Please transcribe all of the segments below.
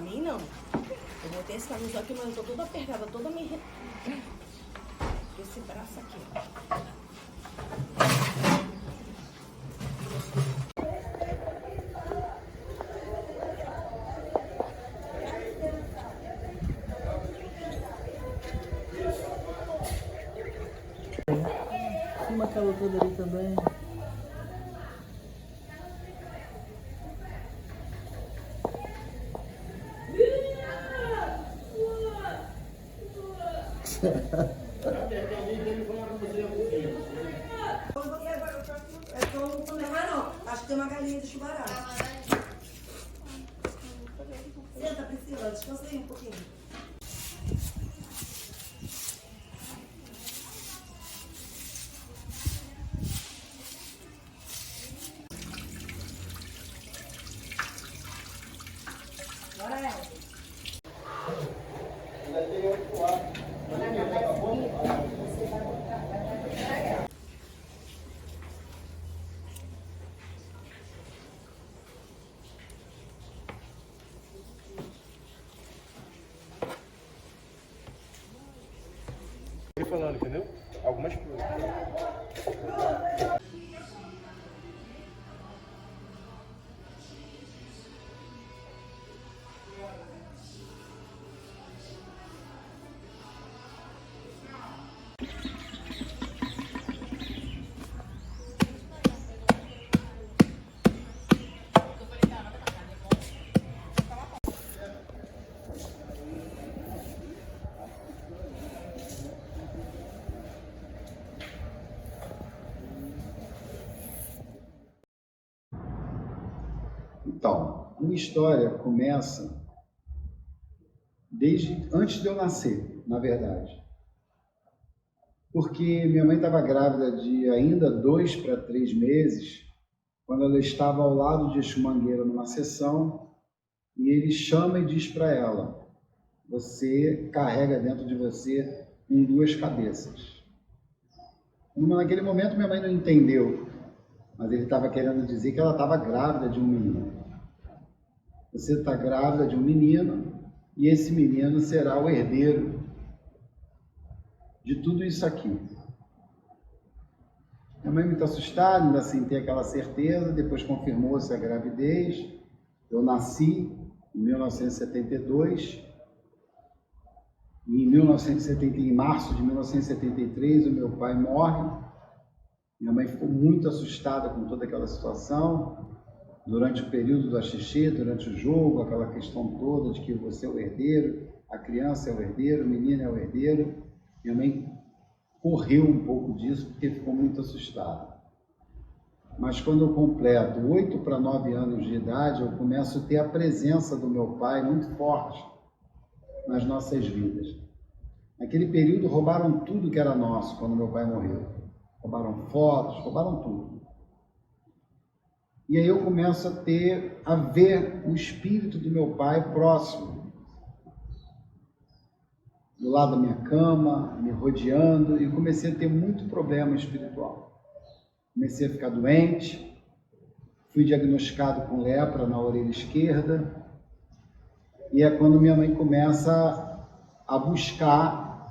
mim, não. Eu botei esse camisa aqui, mas eu tô toda apertada, toda meio... Esse braço aqui, ó. Uma aquela toda ali também. Acho que tem uma galinha de chuvará. Senta, Priscila, descansa aí um pouquinho. Bora, Elton. Falando, entendeu? Algumas coisas. Então, a minha história começa desde antes de eu nascer, na verdade. Porque minha mãe estava grávida de ainda 2 para 3 meses, quando ela estava ao lado de Exu Mangueira numa sessão, e ele chama e diz para ela: você carrega dentro de você 2 cabeças. Naquele momento minha mãe não entendeu, mas ele estava querendo dizer que ela estava grávida de um menino. Você está grávida de um menino e esse menino será o herdeiro de tudo isso aqui. Minha mãe muito assustada, ainda sem ter aquela certeza, depois confirmou-se a gravidez. Eu nasci em 1972 e em março de 1973 o meu pai morre. Minha mãe ficou muito assustada com toda aquela situação. Durante o período do axixê, durante o jogo, aquela questão toda de que você é o herdeiro, a criança é o herdeiro, o menino é o herdeiro. Minha mãe correu um pouco disso porque ficou muito assustada. Mas quando eu completo 8 para 9 anos de idade, eu começo a ter a presença do meu pai muito forte nas nossas vidas. Naquele período roubaram tudo que era nosso quando meu pai morreu. Roubaram fotos, roubaram tudo. E aí eu começo a ver o espírito do meu pai próximo, do lado da minha cama, me rodeando, e comecei a ter muito problema espiritual. Comecei a ficar doente, fui diagnosticado com lepra na orelha esquerda, e é quando minha mãe começa a buscar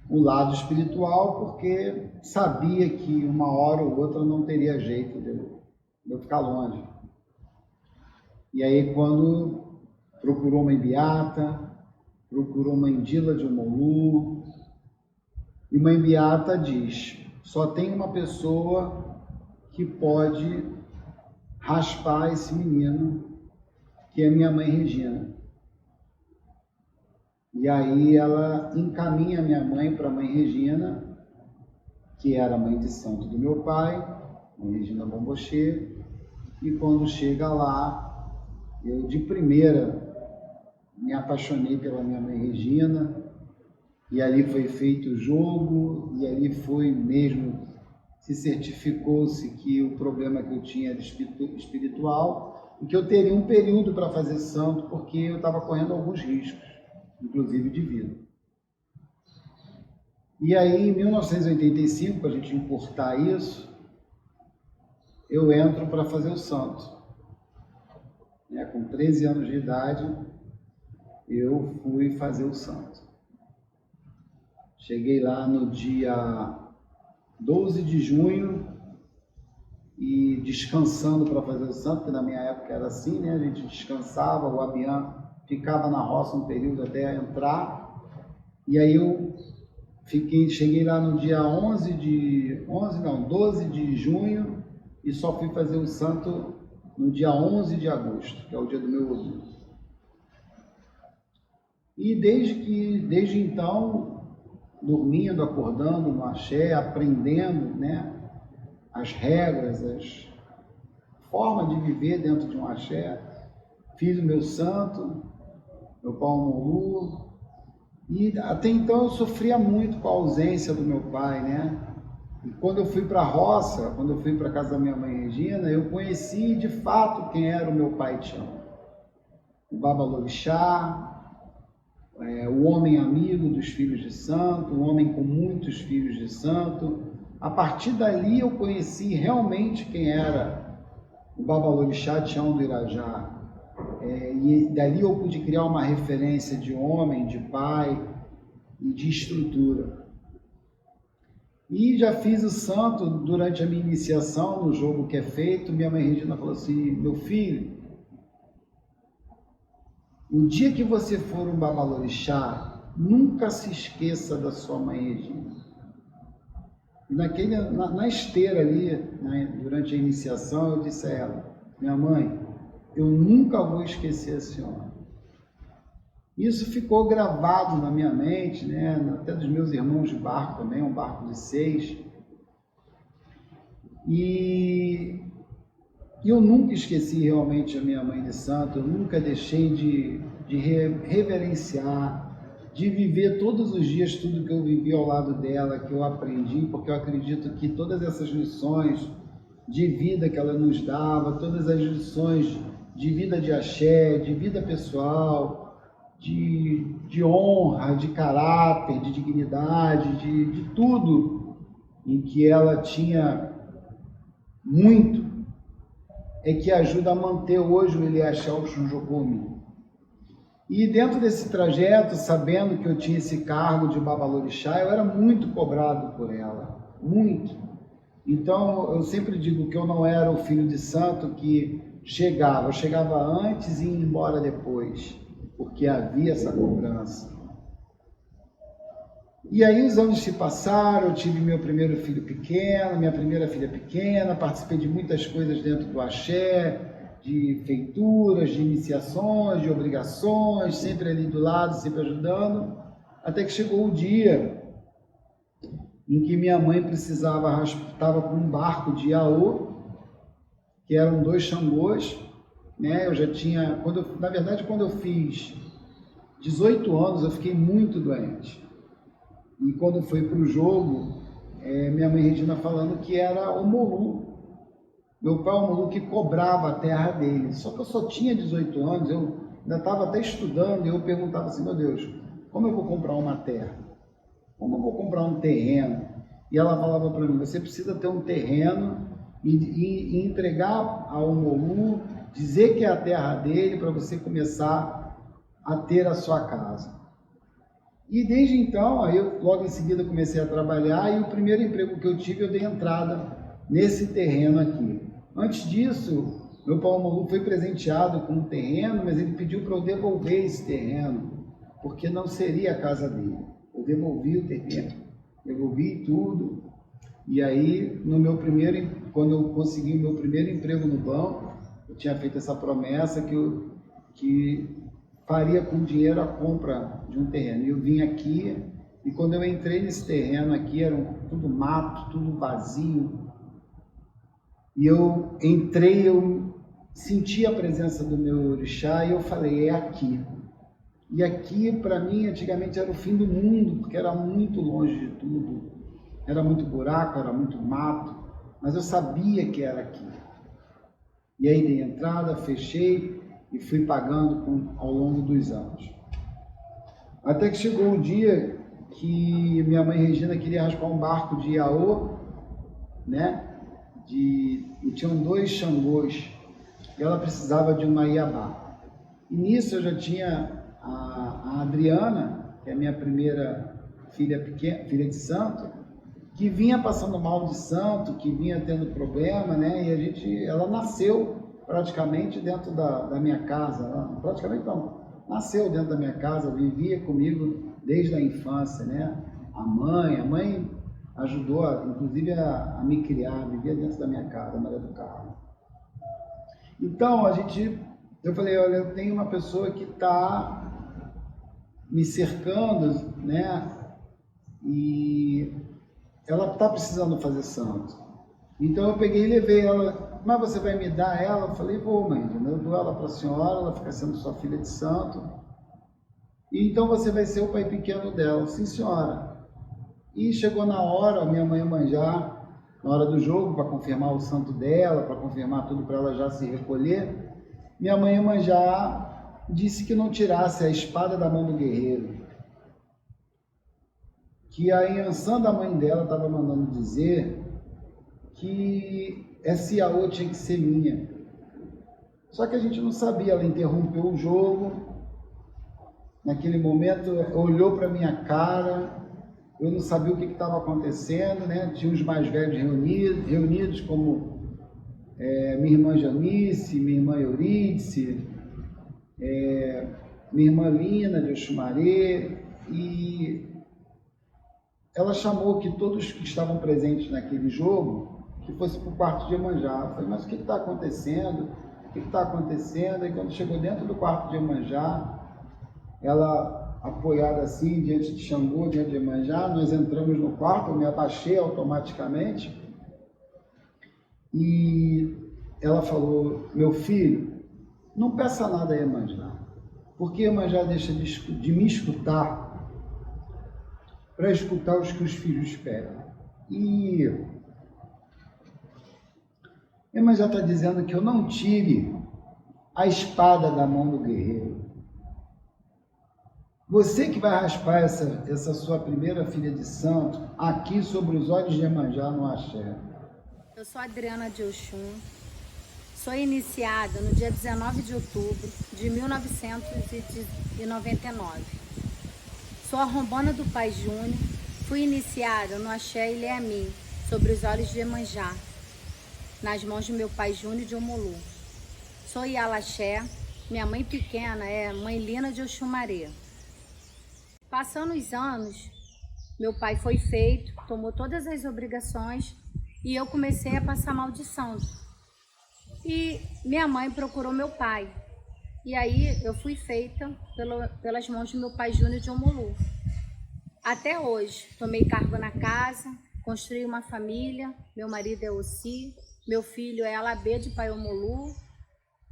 o lado espiritual, porque sabia que uma hora ou outra não teria jeito de eu ficar longe. E aí quando procurou uma Imbiata, procurou uma Indila de Omolu, e uma Imbiata diz: só tem uma pessoa que pode raspar esse menino, que é minha mãe Regina. E aí ela encaminha minha mãe para a mãe Regina, que era a mãe de santo do meu pai, mãe Regina Bombochê. E quando chega lá, eu de primeira me apaixonei pela minha mãe Regina, e ali foi feito o jogo, e ali foi mesmo, se certificou-se que o problema que eu tinha era espiritual, e que eu teria um período para fazer santo, porque eu estava correndo alguns riscos, inclusive de vida. E aí, em 1985, para a gente encurtar isso, eu entro para fazer o santo. Com 13 anos de idade, eu fui fazer o santo. Cheguei lá no dia 12 de junho e descansando para fazer o santo, porque na minha época era assim, né? A gente descansava, o Abian ficava na roça um período até entrar, e aí eu cheguei lá no dia 12 de junho e só fui fazer o santo no dia 11 de agosto, que é o dia do meu odor. E desde então, dormindo, acordando no axé, aprendendo, né, as regras, as formas de viver dentro de um axé, fiz o meu santo, meu Pau Molu, e até então eu sofria muito com a ausência do meu pai, né? E quando eu fui para a roça, quando eu fui para a casa da minha mãe Regina, eu conheci de fato quem era o meu pai Tião. O Babalorixá, o homem amigo dos filhos de santo, o homem com muitos filhos de santo. A partir dali eu conheci realmente quem era o Babalorixá Tião do Irajá. E dali eu pude criar uma referência de homem, de pai e de estrutura. E já fiz o santo durante a minha iniciação, no jogo que é feito. Minha mãe Regina falou assim: meu filho, o dia que você for um Babalorixá, nunca se esqueça da sua mãe Regina. E na esteira ali, né, durante a iniciação, eu disse a ela: minha mãe, eu nunca vou esquecer a senhora. Isso ficou gravado na minha mente, né, até dos meus irmãos de barco também, um barco de 6. E eu nunca esqueci realmente a minha mãe de santo, eu nunca deixei de reverenciar, de viver todos os dias tudo que eu vivi ao lado dela, que eu aprendi, porque eu acredito que todas essas lições de vida que ela nos dava, todas as lições de vida de axé, de vida pessoal, de honra, de caráter, de dignidade, de tudo em que ela tinha muito, é que ajuda a manter hoje o Eliaxé Oxunjocomi. E dentro desse trajeto, sabendo que eu tinha esse cargo de Babalorixá, eu era muito cobrado por ela, muito. Então, eu sempre digo que eu não era o filho de santo que eu chegava antes e ia embora depois, porque havia essa cobrança. E aí os anos se passaram, eu tive meu primeiro filho pequeno, minha primeira filha pequena, participei de muitas coisas dentro do axé, de feituras, de iniciações, de obrigações, sempre ali do lado, sempre ajudando, até que chegou o dia em que minha mãe estava com um barco de Iaô, que eram 2 Xangôs, né? Eu já tinha, na verdade, quando eu fiz 18 anos, eu fiquei muito doente. E quando foi para o jogo, minha mãe Regina falando que era o Molu, meu pai o Molu que cobrava a terra dele. Só que eu só tinha 18 anos, eu ainda estava até estudando, e eu perguntava assim: meu Deus, como eu vou comprar uma terra? Como eu vou comprar um terreno? E ela falava para mim: você precisa ter um terreno e entregar ao Molu, dizer que é a terra dele, para você começar a ter a sua casa. E desde então, aí eu logo em seguida comecei a trabalhar, e o primeiro emprego que eu tive, eu dei entrada nesse terreno aqui. Antes disso, meu Pau Molu foi presenteado com um terreno, mas ele pediu para eu devolver esse terreno, porque não seria a casa dele. Eu devolvi o terreno, devolvi tudo, e aí, quando eu consegui o meu primeiro emprego no banco, eu tinha feito essa promessa que faria com dinheiro a compra de um terreno. E eu vim aqui, e quando eu entrei nesse terreno aqui, era tudo mato, tudo vazio. E eu entrei, eu senti a presença do meu orixá, e eu falei: é aqui. E aqui, para mim, antigamente era o fim do mundo, porque era muito longe de tudo. Era muito buraco, era muito mato, mas eu sabia que era aqui. E aí dei entrada, fechei e fui pagando ao longo dos anos. Até que chegou um dia que minha mãe Regina queria raspar um barco de Iaô, né? E tinham 2 Xangôs, e ela precisava de uma Iabá. E nisso eu já tinha a Adriana, que é a minha primeira filha pequena, filha de santo, que vinha passando mal de santo, que vinha tendo problema, né? E ela nasceu praticamente dentro da minha casa, praticamente não, nasceu dentro da minha casa, vivia comigo desde a infância, né? A mãe ajudou, inclusive, a me criar, vivia dentro da minha casa, a Maria do Carmo. Então, eu falei, olha, eu tenho uma pessoa que está me cercando, né? E ela está precisando fazer santo. Então eu peguei e levei ela, mas você vai me dar ela? Eu falei, vou, mãe, eu dou ela para a senhora, ela fica sendo sua filha de santo. E então você vai ser o pai pequeno dela. Sim, senhora. E chegou na hora, minha mãe manjar, na hora do jogo, para confirmar o santo dela, para confirmar tudo para ela já se recolher. Minha mãe manjar disse que não tirasse a espada da mão do guerreiro. Que a Yansan da mãe dela estava mandando dizer que essa Iaô tinha que ser minha. Só que a gente não sabia, ela interrompeu o jogo, naquele momento olhou para minha cara, eu não sabia o que estava acontecendo, né? Tinha os mais velhos reunidos como minha irmã Janice, minha irmã Eurídice, minha irmã Lina de Oxumaré, e ela chamou que todos que estavam presentes naquele jogo, que fosse para o quarto de Iemanjá. Eu falei, mas o que está acontecendo? O que está acontecendo? E quando chegou dentro do quarto de Iemanjá, ela apoiada assim, diante de Xangô, diante de Iemanjá, nós entramos no quarto, eu me abaixei automaticamente, e ela falou, meu filho, não peça nada a Iemanjá, porque Iemanjá deixa de me escutar para escutar os que os filhos pedem. E Iemanjá está dizendo que eu não tire a espada da mão do guerreiro. Você que vai raspar essa sua primeira filha de santo aqui sobre os olhos de Iemanjá no axé. Eu sou Adriana de Oxum, sou iniciada no dia 19 de outubro de 1999. Sou a rombona do Pai Júnior, fui iniciada no axé Ileami, sobre os olhos de Iemanjá, nas mãos de meu pai Júnior de Omolu. Sou Ialaxé, minha mãe pequena é mãe Lina de Oxumaré. Passando os anos, meu pai foi feito, tomou todas as obrigações e eu comecei a passar maldição. E minha mãe procurou meu pai. E aí eu fui feita pelas mãos do meu pai Júnior de Omolu. Até hoje, tomei cargo na casa, construí uma família, meu marido é Ossi, meu filho é Alabê de Pai Omolu,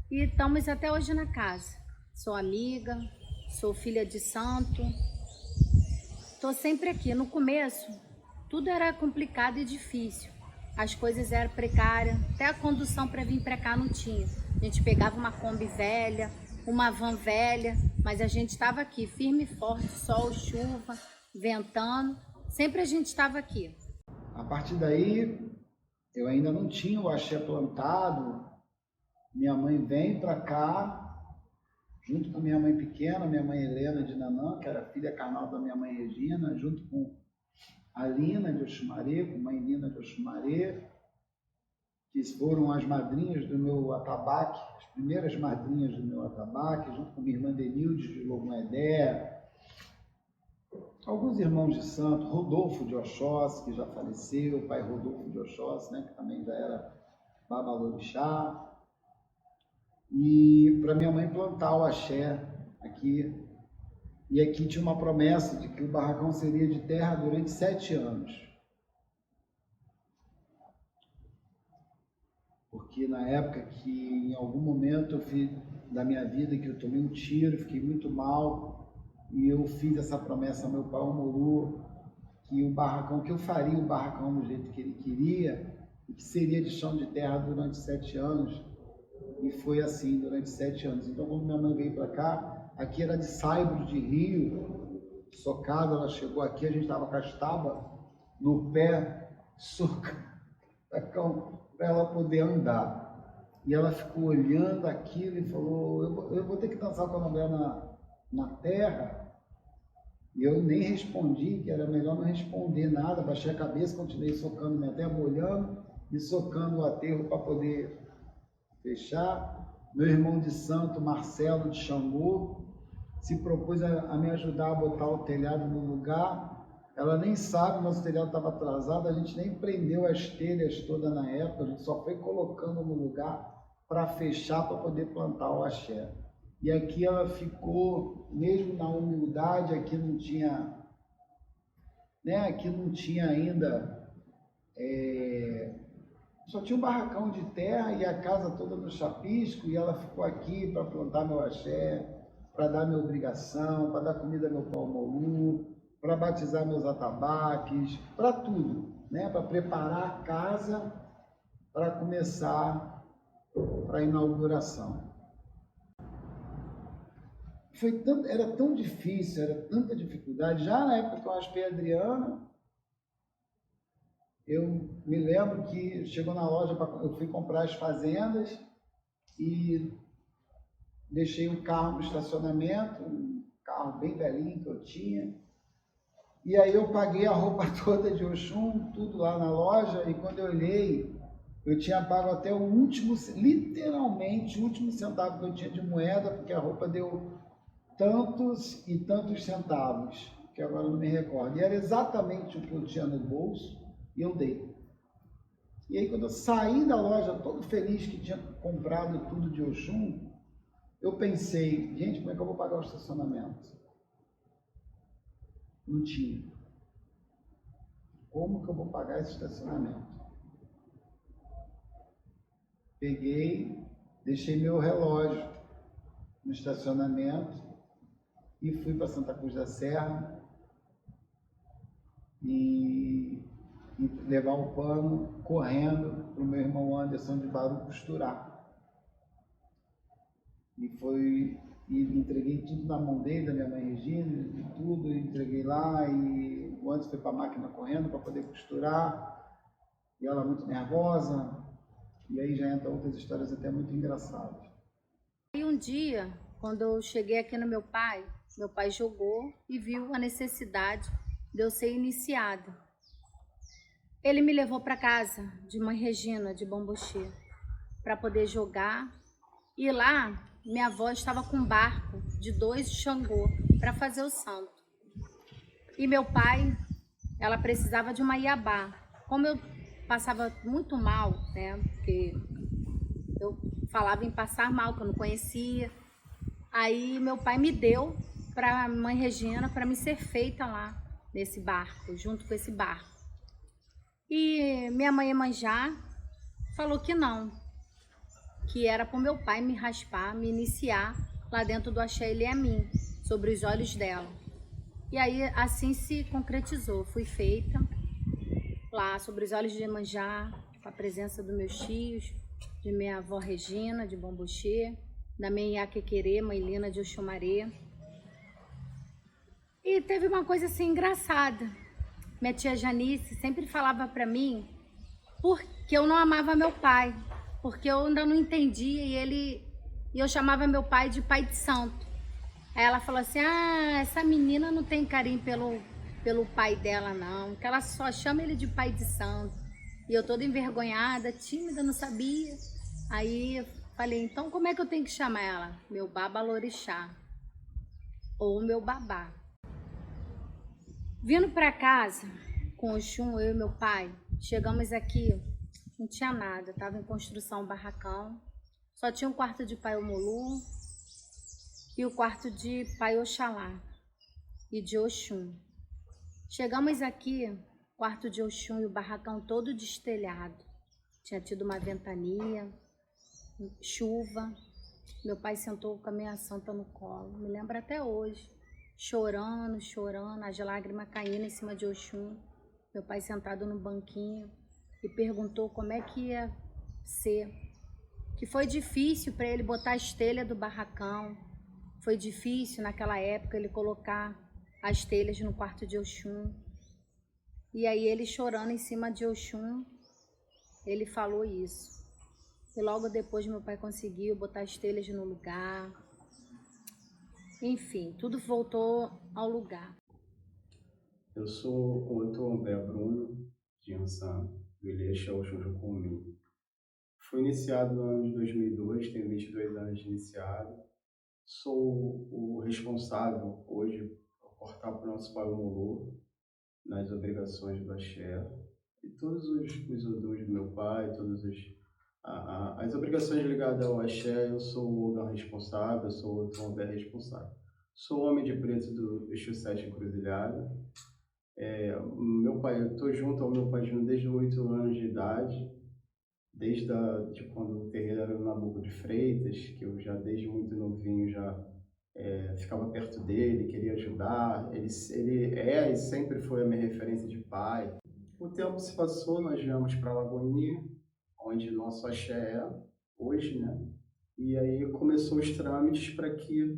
e estamos até hoje na casa. Sou amiga, sou filha de santo, estou sempre aqui. No começo, tudo era complicado e difícil, as coisas eram precárias, até a condução para vir para cá não tinha. A gente pegava uma Kombi velha, uma van velha, mas a gente estava aqui, firme e forte, sol, chuva, ventando, sempre a gente estava aqui. A partir daí, eu ainda não tinha o axé plantado, minha mãe vem para cá, junto com minha mãe pequena, minha mãe Helena de Nanã, que era filha carnal da minha mãe Regina, junto com a Lina de Oxumaré, com a mãe Lina de Oxumaré, que foram as madrinhas do meu atabaque, as primeiras madrinhas do meu atabaque, junto com minha irmã Denilde de Logoedé, alguns irmãos de santo, Rodolfo de Oxóssi, que já faleceu, o pai Rodolfo de Oxóssi, né, que também já era babalorixá, e para minha mãe plantar o axé aqui. E aqui tinha uma promessa de que o barracão seria de terra durante 7 anos. Porque na época que, em algum momento da minha vida, que eu tomei um tiro, fiquei muito mal, e eu fiz essa promessa ao meu pai Omolu, que o barracão, que eu faria o barracão do jeito que ele queria, e que seria de chão de terra durante 7 anos, e foi assim durante 7 anos. Então, quando minha mãe veio para cá, aqui era de saibro de rio, socada, ela chegou aqui, a gente estava com a estaba no pé, para ela poder andar. E ela ficou olhando aquilo e falou, eu vou ter que dançar com a mulher na terra, e eu nem respondi, que era melhor não responder nada, baixei a cabeça, continuei socando minha terra, molhando e socando o aterro para poder fechar. Meu irmão de santo, Marcelo de Xangô, se propôs a me ajudar a botar o telhado no lugar. Ela nem sabe, nosso telhado estava atrasado, a gente nem prendeu as telhas todas na época, a gente só foi colocando no lugar para fechar, para poder plantar o axé. E aqui ela ficou, mesmo na humildade, aqui não tinha, né, aqui não tinha ainda, só tinha um barracão de terra e a casa toda no chapisco, e ela ficou aqui para plantar meu axé, para dar minha obrigação, para dar comida ao meu pau molu, para batizar meus atabaques, para tudo, né? Para preparar a casa para começar para a inauguração. Era tão difícil, era tanta dificuldade. Já na época que eu raspei a Adriana, eu me lembro que chegou na loja, eu fui comprar as fazendas e deixei o carro no estacionamento, um carro bem velhinho que eu tinha. E aí eu paguei a roupa toda de Oxum, tudo lá na loja, e quando eu olhei, eu tinha pago até o último, literalmente, o último centavo que eu tinha de moeda, porque a roupa deu tantos e tantos centavos, que agora eu não me recordo. E era exatamente o que eu tinha no bolso, e eu dei. E aí quando eu saí da loja, todo feliz que tinha comprado tudo de Oxum, eu pensei, gente, como é que eu vou pagar o estacionamento? Não tinha. Como que eu vou pagar esse estacionamento? Peguei, deixei meu relógio no estacionamento e fui para Santa Cruz da Serra e levar o pano correndo para o meu irmão Anderson de Baru costurar. E entreguei tudo na mão dele, da minha mãe Regina, e tudo, e entreguei lá, e o Anderson foi para a máquina correndo para poder costurar, e ela muito nervosa, e aí já entram outras histórias até muito engraçadas. E um dia, quando eu cheguei aqui no meu pai jogou e viu a necessidade de eu ser iniciada. Ele me levou para casa de mãe Regina, de Bambuxê, para poder jogar, e lá minha avó estava com um barco de 2 de Xangô para fazer o santo. E meu pai, ela precisava de uma iabá. Como eu passava muito mal, né, porque eu falava em passar mal, que eu não conhecia, aí meu pai me deu para mãe Regina para me ser feita lá nesse barco, junto com esse barco. E minha mãe Iemanjá falou que não, que era para o meu pai me raspar, me iniciar lá dentro do Axé Eliamim, sobre os olhos dela. E aí assim se concretizou, fui feita lá sobre os olhos de Iemanjá, com a presença dos meus tios, de minha avó Regina, de Bambuxê, da minha Iaquequerê, mãe Lina de Oxumaré. E teve uma coisa assim engraçada. Minha tia Janice sempre falava para mim porque eu não amava meu pai, porque eu ainda não entendia e eu chamava meu pai de pai de santo. Aí ela falou assim, essa menina não tem carinho pelo pai dela não, que ela só chama ele de pai de santo. E eu toda envergonhada, tímida, não sabia. Aí eu falei, então como é que eu tenho que chamar ela? Meu babalorixá, ou meu babá. Vindo para casa com o Oxum, eu e meu pai, chegamos aqui, não tinha nada, estava em construção um barracão, só tinha um quarto de pai Omolu e o quarto de pai Oxalá e de Oxum. Chegamos aqui, quarto de Oxum e o barracão todo destelhado, tinha tido uma ventania, chuva, meu pai sentou com a minha santa no colo, me lembro até hoje. Chorando, as lágrimas caindo em cima de Oxum. Meu pai sentado no banquinho e perguntou como é que ia ser. Que foi difícil para ele botar a telhas do barracão. Foi difícil naquela época ele colocar as telhas no quarto de Oxum. E aí ele chorando em cima de Oxum, ele falou isso. E logo depois meu pai conseguiu botar as telhas no lugar. Enfim, tudo voltou ao lugar. Eu sou o Tombé Bruno de Ansan, do Ilhéu Jujucumi. Fui iniciado no ano de 2002, tenho 22 anos de iniciado. Sou o responsável hoje por cortar para o nosso pai Omolô nas obrigações do axé. E todos os odus do meu pai, as obrigações ligadas ao axé, eu sou o Ogã responsável, eu sou o Tombé responsável. Sou o homem de preto do Exu 7 Encruzilhada. Meu pai, eu estou junto ao meu pai desde 8 anos de idade, desde quando o terreiro era no Nabuco de Freitas, que eu já desde muito novinho já ficava perto dele, queria ajudar. Ele e sempre foi a minha referência de pai. O tempo se passou, nós viemos para Lagoinha, onde nosso axé é hoje, né? E aí começou os trâmites para que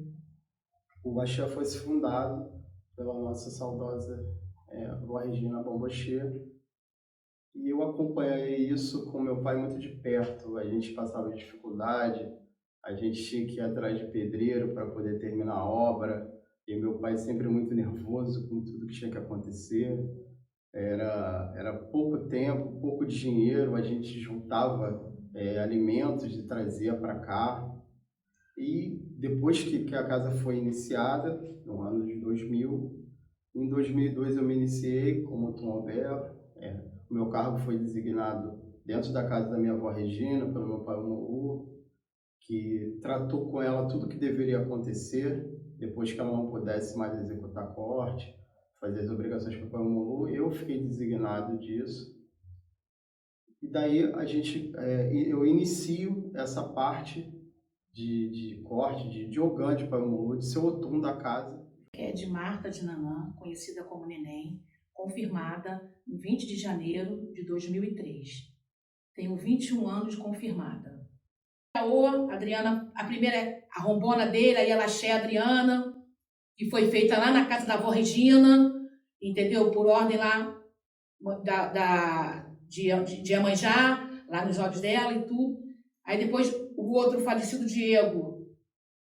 o axé fosse fundado pela nossa saudosa Vó Regina Bombochê. E eu acompanhei isso com meu pai muito de perto. A gente passava dificuldade, a gente tinha que ir atrás de pedreiro para poder terminar a obra, e meu pai sempre muito nervoso com tudo que tinha que acontecer. Era pouco tempo, pouco dinheiro, a gente juntava alimentos e trazia para cá. E depois que a casa foi iniciada, no ano de 2000, em 2002 eu me iniciei como Tombé. O meu cargo foi designado dentro da casa da minha avó Regina, pelo meu pai Omolô, que tratou com ela tudo o que deveria acontecer, depois que ela não pudesse mais executar corte, fazer as obrigações para o pai Omolô. Eu fiquei designado disso. E daí eu inicio essa parte de corte, de Ogã de pai Omolô, de ser o Otum da casa. É de Marta de Nanã, conhecida como Neném, confirmada em 20 de janeiro de 2003. Tenho 21 anos de confirmada. A Adriana, a primeira, a rombona dele, aí ela axé Adriana, que foi feita lá na casa da avó Regina, entendeu? Por ordem lá de Iemanjá, lá nos olhos dela e tudo. Aí depois o outro falecido Diego,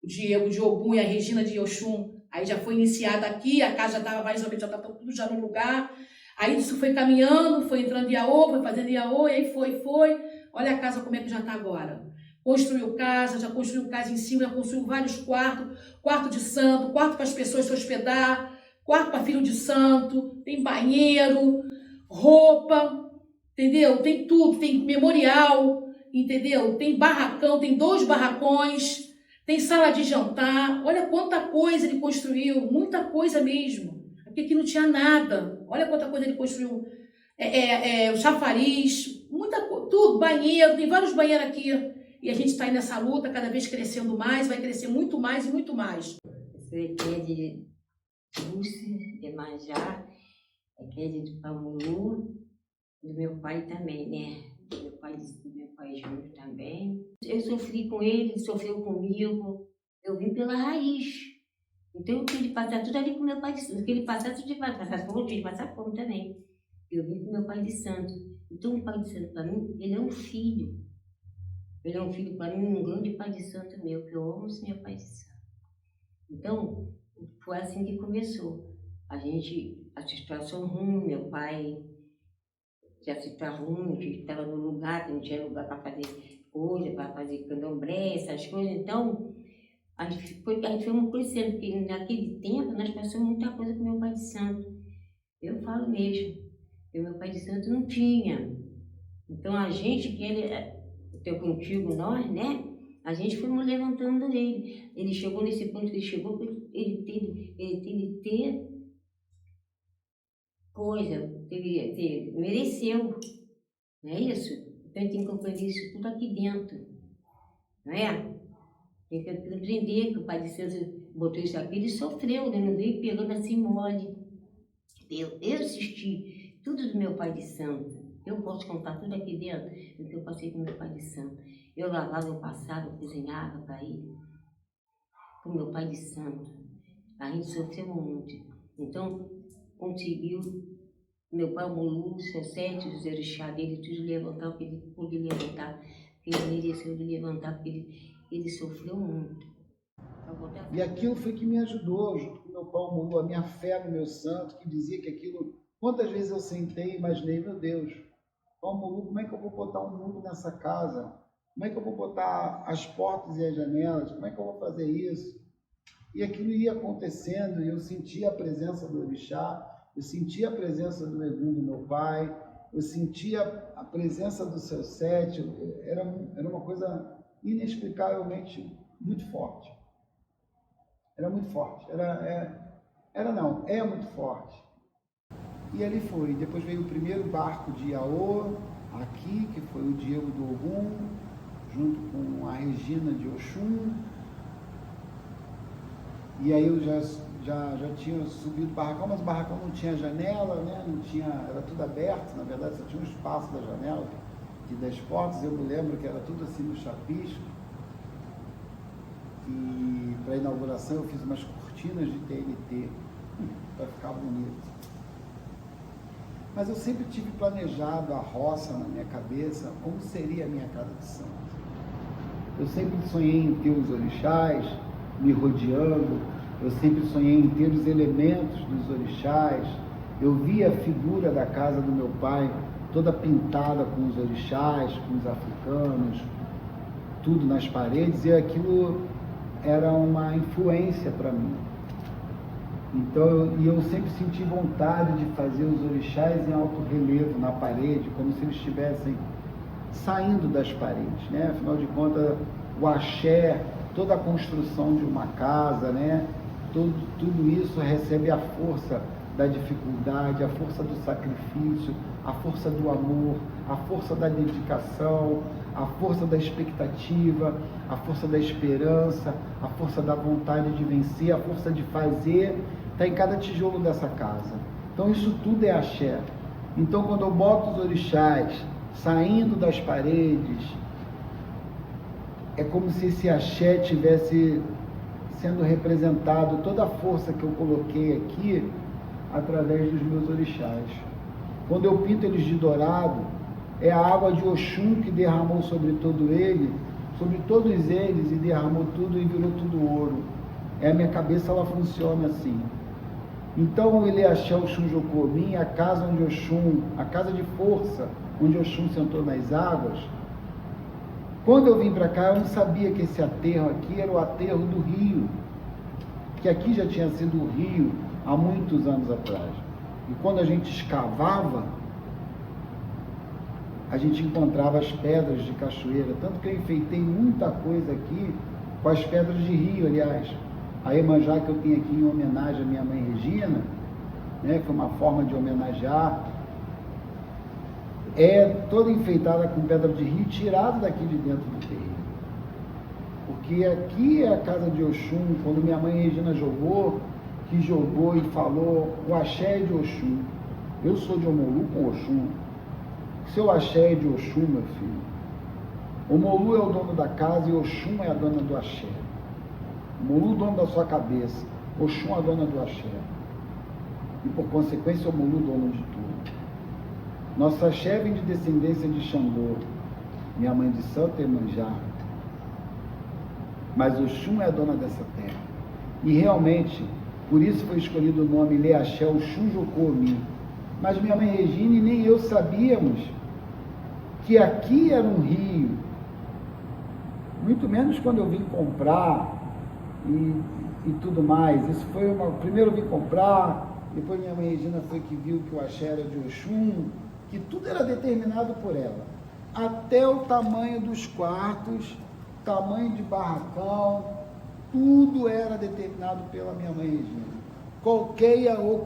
o Diego de Ogum e a Regina de Oxum, aí já foi iniciada aqui, a casa já estava mais ou menos, já estava tudo já no lugar. Aí isso foi caminhando, foi entrando Iaô, foi fazendo Iaô, e aí foi. Olha a casa como é que já está agora. Construiu casa, já construiu casa em cima, já construiu vários quartos, quarto de santo, quarto para as pessoas se hospedar, quarto para filho de santo, tem banheiro, roupa, entendeu? Tem tudo, tem memorial, entendeu? Tem barracão, tem 2 barracões, tem sala de jantar. Olha quanta coisa ele construiu, muita coisa mesmo. Aqui não tinha nada. Olha quanta coisa ele construiu. O chafariz, muita coisa, tudo, banheiro, tem vários banheiros aqui. E a gente está aí nessa luta, cada vez crescendo mais, vai crescer muito mais e muito mais. Eu sou de Lúcia, de Manjá, aqui de Pamulu, do meu pai também, né? Do meu pai Júnior também. Eu sofri com ele, ele sofreu comigo. Eu vim pela raiz. Então eu tive que passar tudo ali com meu pai de santo. Ele passasse, eu tive que passar fome, eu tive que passar fome também. Eu vim com meu pai de santo. Então o pai de santo para mim, ele é um filho. Ele é um filho para mim, um grande pai de santo meu, que eu amo esse meu pai de santo. Então, foi assim que começou. A situação ruim, meu pai já se estava ruim, que estava no lugar, que não tinha lugar para fazer coisa, para fazer candomblé, essas coisas. Então, a gente foi crescendo, porque naquele tempo nós passamos muita coisa com meu pai de santo. Eu falo mesmo, que meu pai de santo não tinha. Então, a gente, que ele... Eu contigo, nós, né? A gente fomos levantando ele. Ele chegou nesse ponto que ele chegou, ele teve que ter coisa, mereceu. Não é isso? Então ele tem que compreender isso tudo aqui dentro. Não é? Tem que compreender que o pai de Santo botou isso aqui, ele sofreu, né? Não veio pegando assim mole. Eu assisti tudo do meu pai de santo. Eu posso contar tudo aqui dentro do que eu passei com meu pai de santo. Eu lavava, eu passava, eu cozinhava para ele. Com meu pai de santo. A gente sofreu muito. Então, conseguiu, meu pai Omolô, seu 7, os orixás dele, tudo levantar o que ele podia levantar. Porque ele mereceu de levantar, porque ele sofreu muito. E aquilo foi que me ajudou, junto com meu pai Omolu, a minha fé no meu santo, que dizia que aquilo... Quantas vezes eu sentei e imaginei, meu Deus, pai Omolu, como é que eu vou botar um muro nessa casa? Como é que eu vou botar as portas e as janelas? Como é que eu vou fazer isso? E aquilo ia acontecendo, e eu sentia a presença do orixá, eu sentia a presença do Egum do meu pai, eu sentia a presença do seu sete, era uma coisa inexplicavelmente muito forte. Era muito forte, é muito forte. E ali foi, depois veio o primeiro barco de Iaô, aqui, que foi o Diego do Ogum, junto com a Regina de Oxum. E aí eu já tinha subido o barracão, mas o barracão não tinha janela, né? Não tinha, era tudo aberto, na verdade só tinha um espaço da janela e das portas. Eu me lembro que era tudo assim no chapisco. E para a inauguração eu fiz umas cortinas de TNT para ficar bonito. Mas eu sempre tive planejado a roça na minha cabeça, como seria a minha casa de santo. Eu sempre sonhei em ter os orixás me rodeando, eu sempre sonhei em ter os elementos dos orixás. Eu vi a figura da casa do meu pai toda pintada com os orixás, com os africanos, tudo nas paredes, e aquilo era uma influência para mim. Então, eu sempre senti vontade de fazer os orixás em alto relevo na parede, como se eles estivessem saindo das paredes, né? Afinal de contas, o axé, toda a construção de uma casa, né? Tudo isso recebe a força da dificuldade, a força do sacrifício, a força do amor, a força da dedicação, a força da expectativa, a força da esperança, a força da vontade de vencer, a força de fazer, está em cada tijolo dessa casa. Então isso tudo é axé. Então quando eu boto os orixás saindo das paredes, é como se esse axé tivesse sendo representado, toda a força que eu coloquei aqui, através dos meus orixás. Quando eu pinto eles de dourado, é a água de Oxum que derramou sobre todos eles, e derramou tudo e virou tudo ouro. A minha cabeça, ela funciona assim. Então o Ileaxé Oxum Jocomin, a casa onde Oxum, a casa de força, onde Oxum sentou nas águas, quando eu vim para cá, eu não sabia que esse aterro aqui era o aterro do rio, que aqui já tinha sido o rio há muitos anos atrás. E quando a gente escavava, a gente encontrava as pedras de cachoeira, tanto que eu enfeitei muita coisa aqui com as pedras de rio, aliás. A Iemanjá que eu tenho aqui em homenagem à minha mãe Regina, né, que é uma forma de homenagear, é toda enfeitada com pedra de rio, tirada daqui de dentro do terreno. Porque aqui é a casa de Oxum, quando minha mãe Regina jogou e falou, o axé é de Oxum. Eu sou de Omolu com Oxum. Seu axé é de Oxum, meu filho. Omolu é o dono da casa e Oxum é a dona do axé. Omolu é o dono da sua cabeça, Oxum é a dona do axé. E por consequência, Omolu é o dono de tudo. Nossa axé vem de descendência de Xangô, minha mãe de santo é Iemanjá. Mas Oxum é a dona dessa terra. E realmente, por isso foi escolhido o nome Ileaxé Oxum Jocomin. Mas minha mãe Regina e nem eu sabíamos que aqui era um rio. Muito menos quando eu vim comprar e tudo mais. Isso foi primeiro eu vim comprar, depois minha mãe Regina foi que viu que o axé era de Oxum, que tudo era determinado por ela. Até o tamanho dos quartos, tamanho de barracão, tudo era determinado pela minha mãe Regina. Qualquer iaô,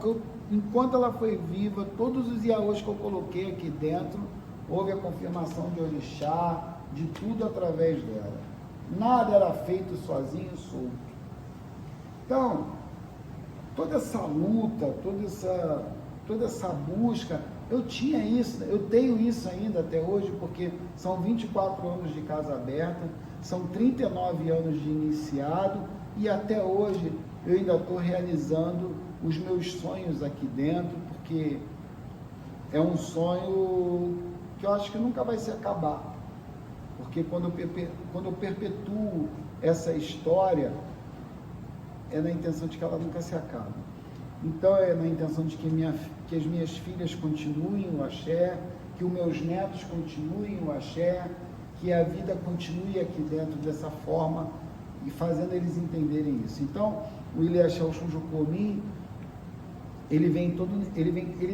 enquanto ela foi viva, todos os iaôs que eu coloquei aqui dentro, houve a confirmação de orixá, de tudo através dela. Nada era feito sozinho, solto. Então, toda essa luta, toda essa busca, eu tinha isso, eu tenho isso ainda até hoje, porque são 24 anos de casa aberta, são 39 anos de iniciado, e até hoje eu ainda estou realizando os meus sonhos aqui dentro, porque é um sonho que eu acho que nunca vai se acabar. Porque quando eu perpetuo essa história, é na intenção de que ela nunca se acabe. Então é na intenção de que as minhas filhas continuem o axé, que os meus netos continuem o axé, que a vida continue aqui dentro dessa forma e fazendo eles entenderem isso. Então, o Ilê Axé Oxum Jocomi, ele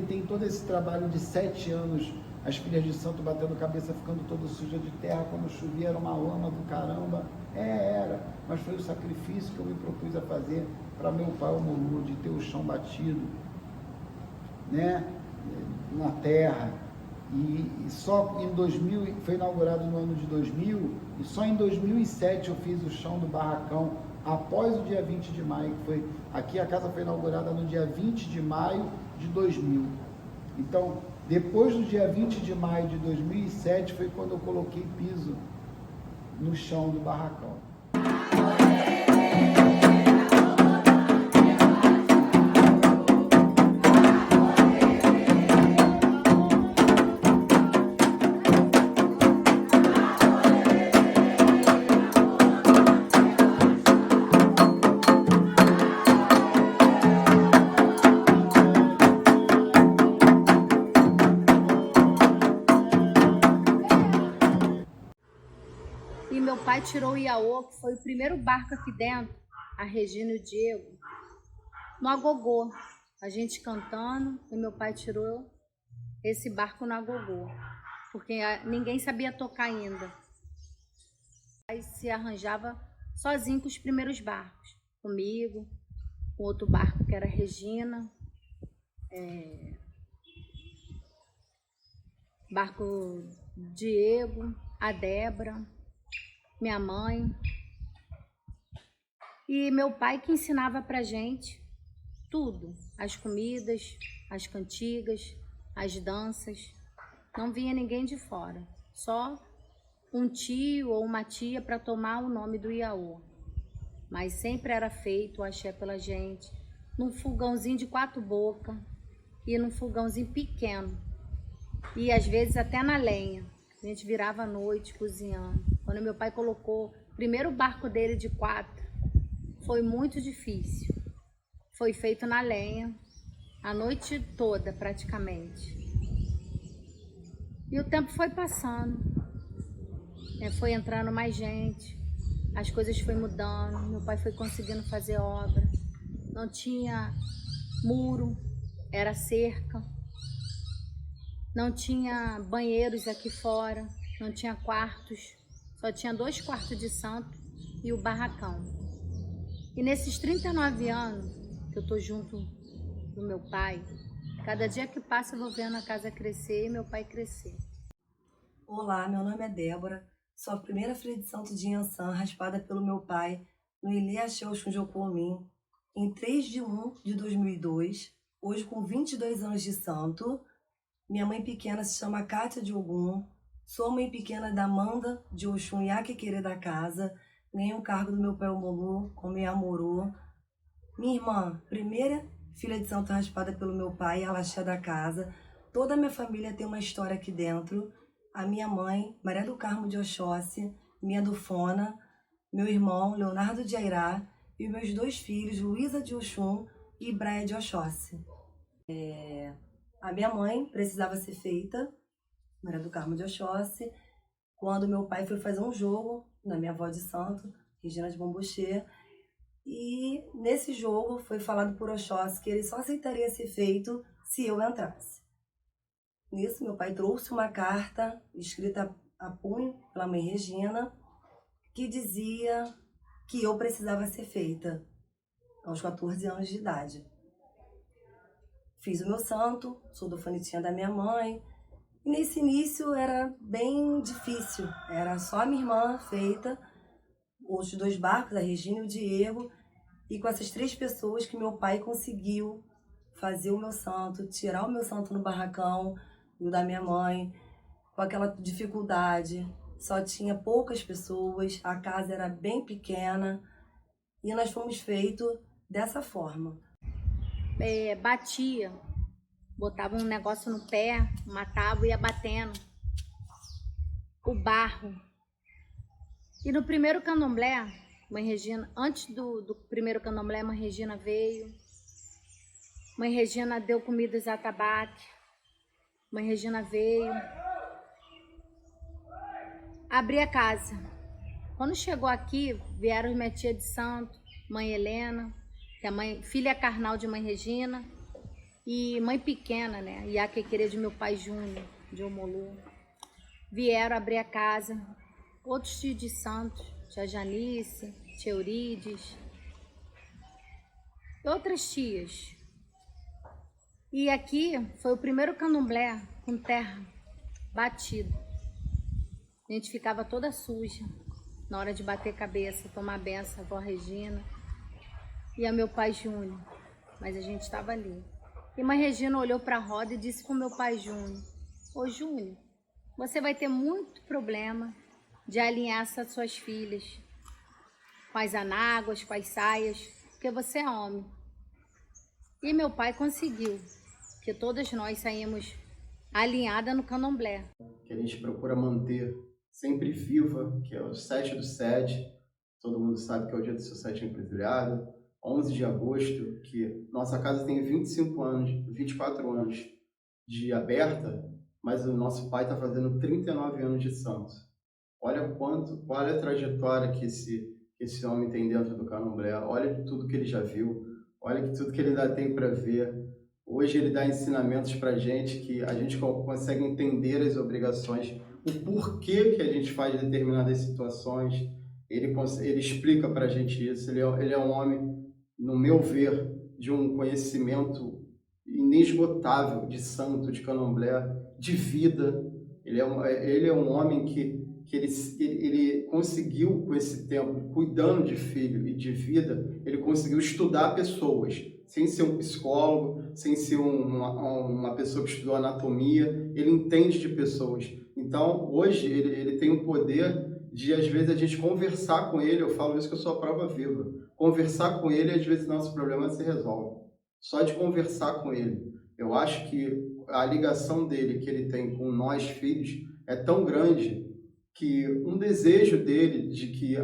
tem todo esse trabalho de 7 anos, as filhas de santo batendo cabeça, ficando toda suja de terra, quando chovia era uma lama do caramba. Era, mas foi o sacrifício que eu me propus a fazer para meu pai, o Molu, de ter o chão batido, né, na terra. E só em 2000, foi inaugurado no ano de 2000, e só em 2007 eu fiz o chão do barracão, após o dia 20 de maio, que foi, aqui a casa foi inaugurada no dia 20 de maio de 2000. Então, depois do dia 20 de maio de 2007, foi quando eu coloquei piso no chão do barracão. E meu pai tirou o Iaô, que foi o primeiro barco aqui dentro, a Regina e o Diego, no agogô. A gente cantando e meu pai tirou esse barco no agogô, porque ninguém sabia tocar ainda. Aí se arranjava sozinho com os primeiros barcos, comigo, com outro barco que era a Regina, barco Diego, a Débora, minha mãe, e meu pai que ensinava pra gente tudo, as comidas, as cantigas, as danças. Não vinha ninguém de fora, só um tio ou uma tia para tomar o nome do Iaô, mas sempre era feito o axé pela gente, num fogãozinho de 4 bocas e num fogãozinho pequeno, e às vezes até na lenha. A gente virava à noite cozinhando. Quando meu pai colocou o primeiro barco dele de 4, foi muito difícil. Foi feito na lenha, a noite toda praticamente. E o tempo foi passando, foi entrando mais gente, as coisas foi mudando, meu pai foi conseguindo fazer obra. Não tinha muro, era cerca. Não tinha banheiros aqui fora, não tinha quartos, só tinha 2 quartos de santo e o barracão. E nesses 39 anos que eu tô junto do meu pai, cada dia que passa eu vou vendo a casa crescer e meu pai crescer. Olá, meu nome é Débora, sou a primeira filha de santo de Inhansã, raspada pelo meu pai no Ilê Axé Oxum Jocomi, em 3 de 1 de 2002, hoje com 22 anos de santo. Minha mãe pequena se chama Cátia de Ogum, sou a mãe pequena da Amanda de Oxum Yaquequerê da casa, ganhei um cargo do meu pai Omolu, como Yamorô. Minha irmã, primeira filha de santo raspada pelo meu pai, Alaxé da casa. Toda a minha família tem uma história aqui dentro. A minha mãe, Maria do Carmo de Oxóssi, minha Dufona, meu irmão, Leonardo de Airá, e meus 2 filhos, Luísa de Oxum e Braia de Oxóssi. A minha mãe precisava ser feita, Maria do Carmo de Oxóssi, quando meu pai foi fazer um jogo na minha avó de santo, Regina de Bombochê, e nesse jogo foi falado por Oxóssi que ele só aceitaria ser feito se eu entrasse. Nisso, meu pai trouxe uma carta escrita a punho pela mãe Regina, que dizia que eu precisava ser feita aos 14 anos de idade. Fiz o meu santo, sou do fanitinha da minha mãe, e nesse início era bem difícil, era só a minha irmã feita, os 2 barcos, a Regina e o Diego, e com essas 3 pessoas que meu pai conseguiu fazer o meu santo, tirar o meu santo no barracão, e o da minha mãe, com aquela dificuldade, só tinha poucas pessoas, a casa era bem pequena, e nós fomos feitos dessa forma. Batia, botava um negócio no pé, uma tábua e ia batendo o barro. E no primeiro candomblé, Mãe Regina, antes do primeiro candomblé, Mãe Regina veio. Mãe Regina deu comidas a atabaque. Mãe Regina veio. Abri a casa. Quando chegou aqui, vieram minha tia de santo, Mãe Helena, que é a filha carnal de Mãe Regina, e mãe pequena, né? E a quequerê de meu pai Júnior, de Omolu. Vieram abrir a casa. Outros tios de santos, tia Janice, tia Eurides, e outras tias. E aqui foi o primeiro candomblé com terra batida. A gente ficava toda suja na hora de bater cabeça, tomar benção, a avó Regina e a meu pai Júnior. Mas a gente estava ali. E mãe Regina olhou para a roda e disse para o meu pai Júnior: ô Júnior, você vai ter muito problema de alinhar essas suas filhas com as anáguas, com as saias, porque você é homem. E meu pai conseguiu, que todas nós saímos alinhadas no candomblé. Que a gente procura manter sempre viva, que é o 7 do 7, todo mundo sabe que é o dia do seu 7º encruzilhada, 11 de agosto, que nossa casa tem 25 anos, 24 anos de aberta, mas o nosso pai está fazendo 39 anos de santo. Olha a trajetória que esse homem tem dentro do candomblé, olha tudo que ele já viu, olha tudo que ele ainda tem para ver. Hoje ele dá ensinamentos para a gente que a gente consegue entender as obrigações, o porquê que a gente faz determinadas situações. Ele explica para a gente isso. Ele é um homem, no meu ver, de um conhecimento inesgotável de santo, de candomblé, de vida. Ele é um homem que ele conseguiu, com esse tempo, cuidando de filho e de vida, ele conseguiu estudar pessoas, sem ser um psicólogo, sem ser uma pessoa que estudou anatomia. Ele entende de pessoas. Então, hoje, ele tem o poder de, às vezes, a gente conversar com ele. Eu falo isso que eu sou a prova viva. Conversar com ele, às vezes, nosso problema se resolve. Só de conversar com ele. Eu acho que a ligação dele, que ele tem com nós, filhos, é tão grande que um desejo dele de que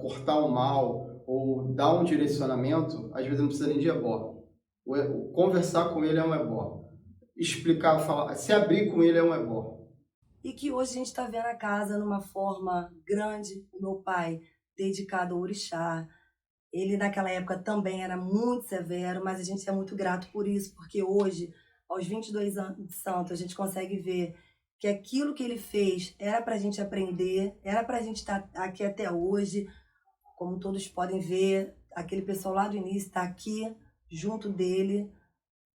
cortar o mal ou dar um direcionamento, às vezes não precisa nem de ebó. Conversar com ele é um ebó. Explicar, falar, se abrir com ele é um ebó. E que hoje a gente está vendo a casa numa forma grande. O meu pai, dedicado ao orixá, ele naquela época também era muito severo, mas a gente é muito grato por isso, porque hoje, aos 22 anos de santo, a gente consegue ver que aquilo que ele fez era para a gente aprender, era para a gente estar aqui até hoje. Como todos podem ver, aquele pessoal lá do início está aqui, junto dele,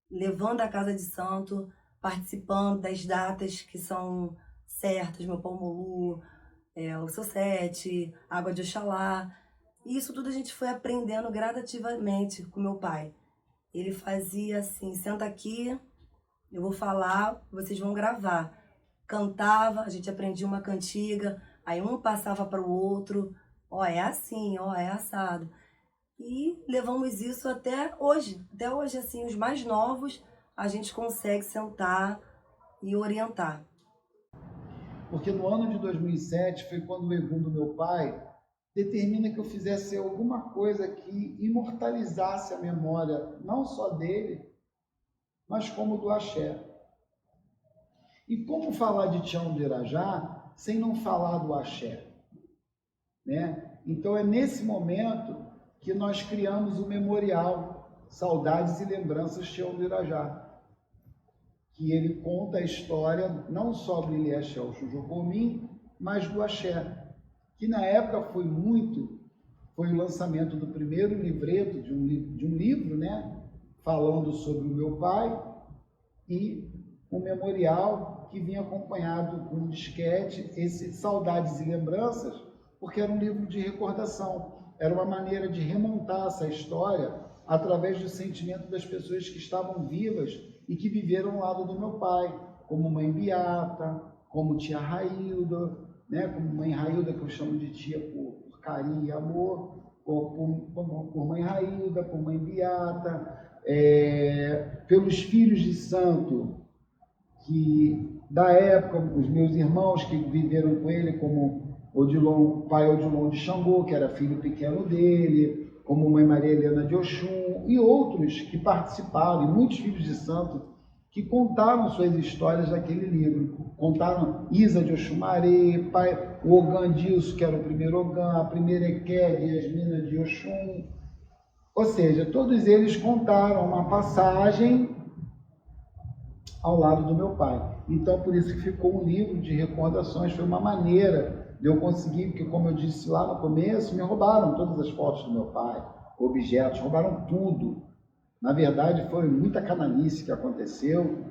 levando a casa de santo, participando das datas que são certas, meu pão Omolu, o seu 7, água de Oxalá. E isso tudo a gente foi aprendendo gradativamente com meu pai. Ele fazia assim: senta aqui, eu vou falar, vocês vão gravar. Cantava, a gente aprendia uma cantiga, aí um passava para o outro, ó, é assim, ó, é assado. E levamos isso até hoje. Até hoje, assim, os mais novos, a gente consegue sentar e orientar. Porque no ano de 2007 foi quando o Egum do meu pai determina que eu fizesse alguma coisa que imortalizasse a memória, não só dele, mas como do axé. E como falar de Tião de Irajá sem não falar do axé? Né? Então é nesse momento que nós criamos o memorial Saudades e Lembranças Tião de Irajá, que ele conta a história não só do Ilê Axé Oxum-Jocomim, mas do axé, que na época foi o lançamento do primeiro livreto de um livro, né, falando sobre o meu pai, e um memorial que vinha acompanhado com um disquete, esse Saudades e Lembranças, porque era um livro de recordação, era uma maneira de remontar essa história através do sentimento das pessoas que estavam vivas e que viveram ao lado do meu pai, como mãe Beata, como tia Railda, né, como mãe Railda, que eu chamo de tia por carinho e amor, por mãe Railda, por mãe Beata, pelos filhos de santo, que da época, os meus irmãos que viveram com ele, como pai Odilon de Xangô, que era filho pequeno dele, como mãe Maria Helena de Oxum, e outros que participaram, e muitos filhos de santo que contaram suas histórias naquele livro. Contaram Isa de Oxumaré, o Ogã Dilso, que era o primeiro Ogã, a primeira Equé, Yasmina de Oxum. Ou seja, todos eles contaram uma passagem ao lado do meu pai. Então, por isso que ficou um livro de recordações. Foi uma maneira de eu conseguir, porque, como eu disse lá no começo, me roubaram todas as fotos do meu pai, objetos, roubaram tudo. Na verdade, foi muita canalice que aconteceu,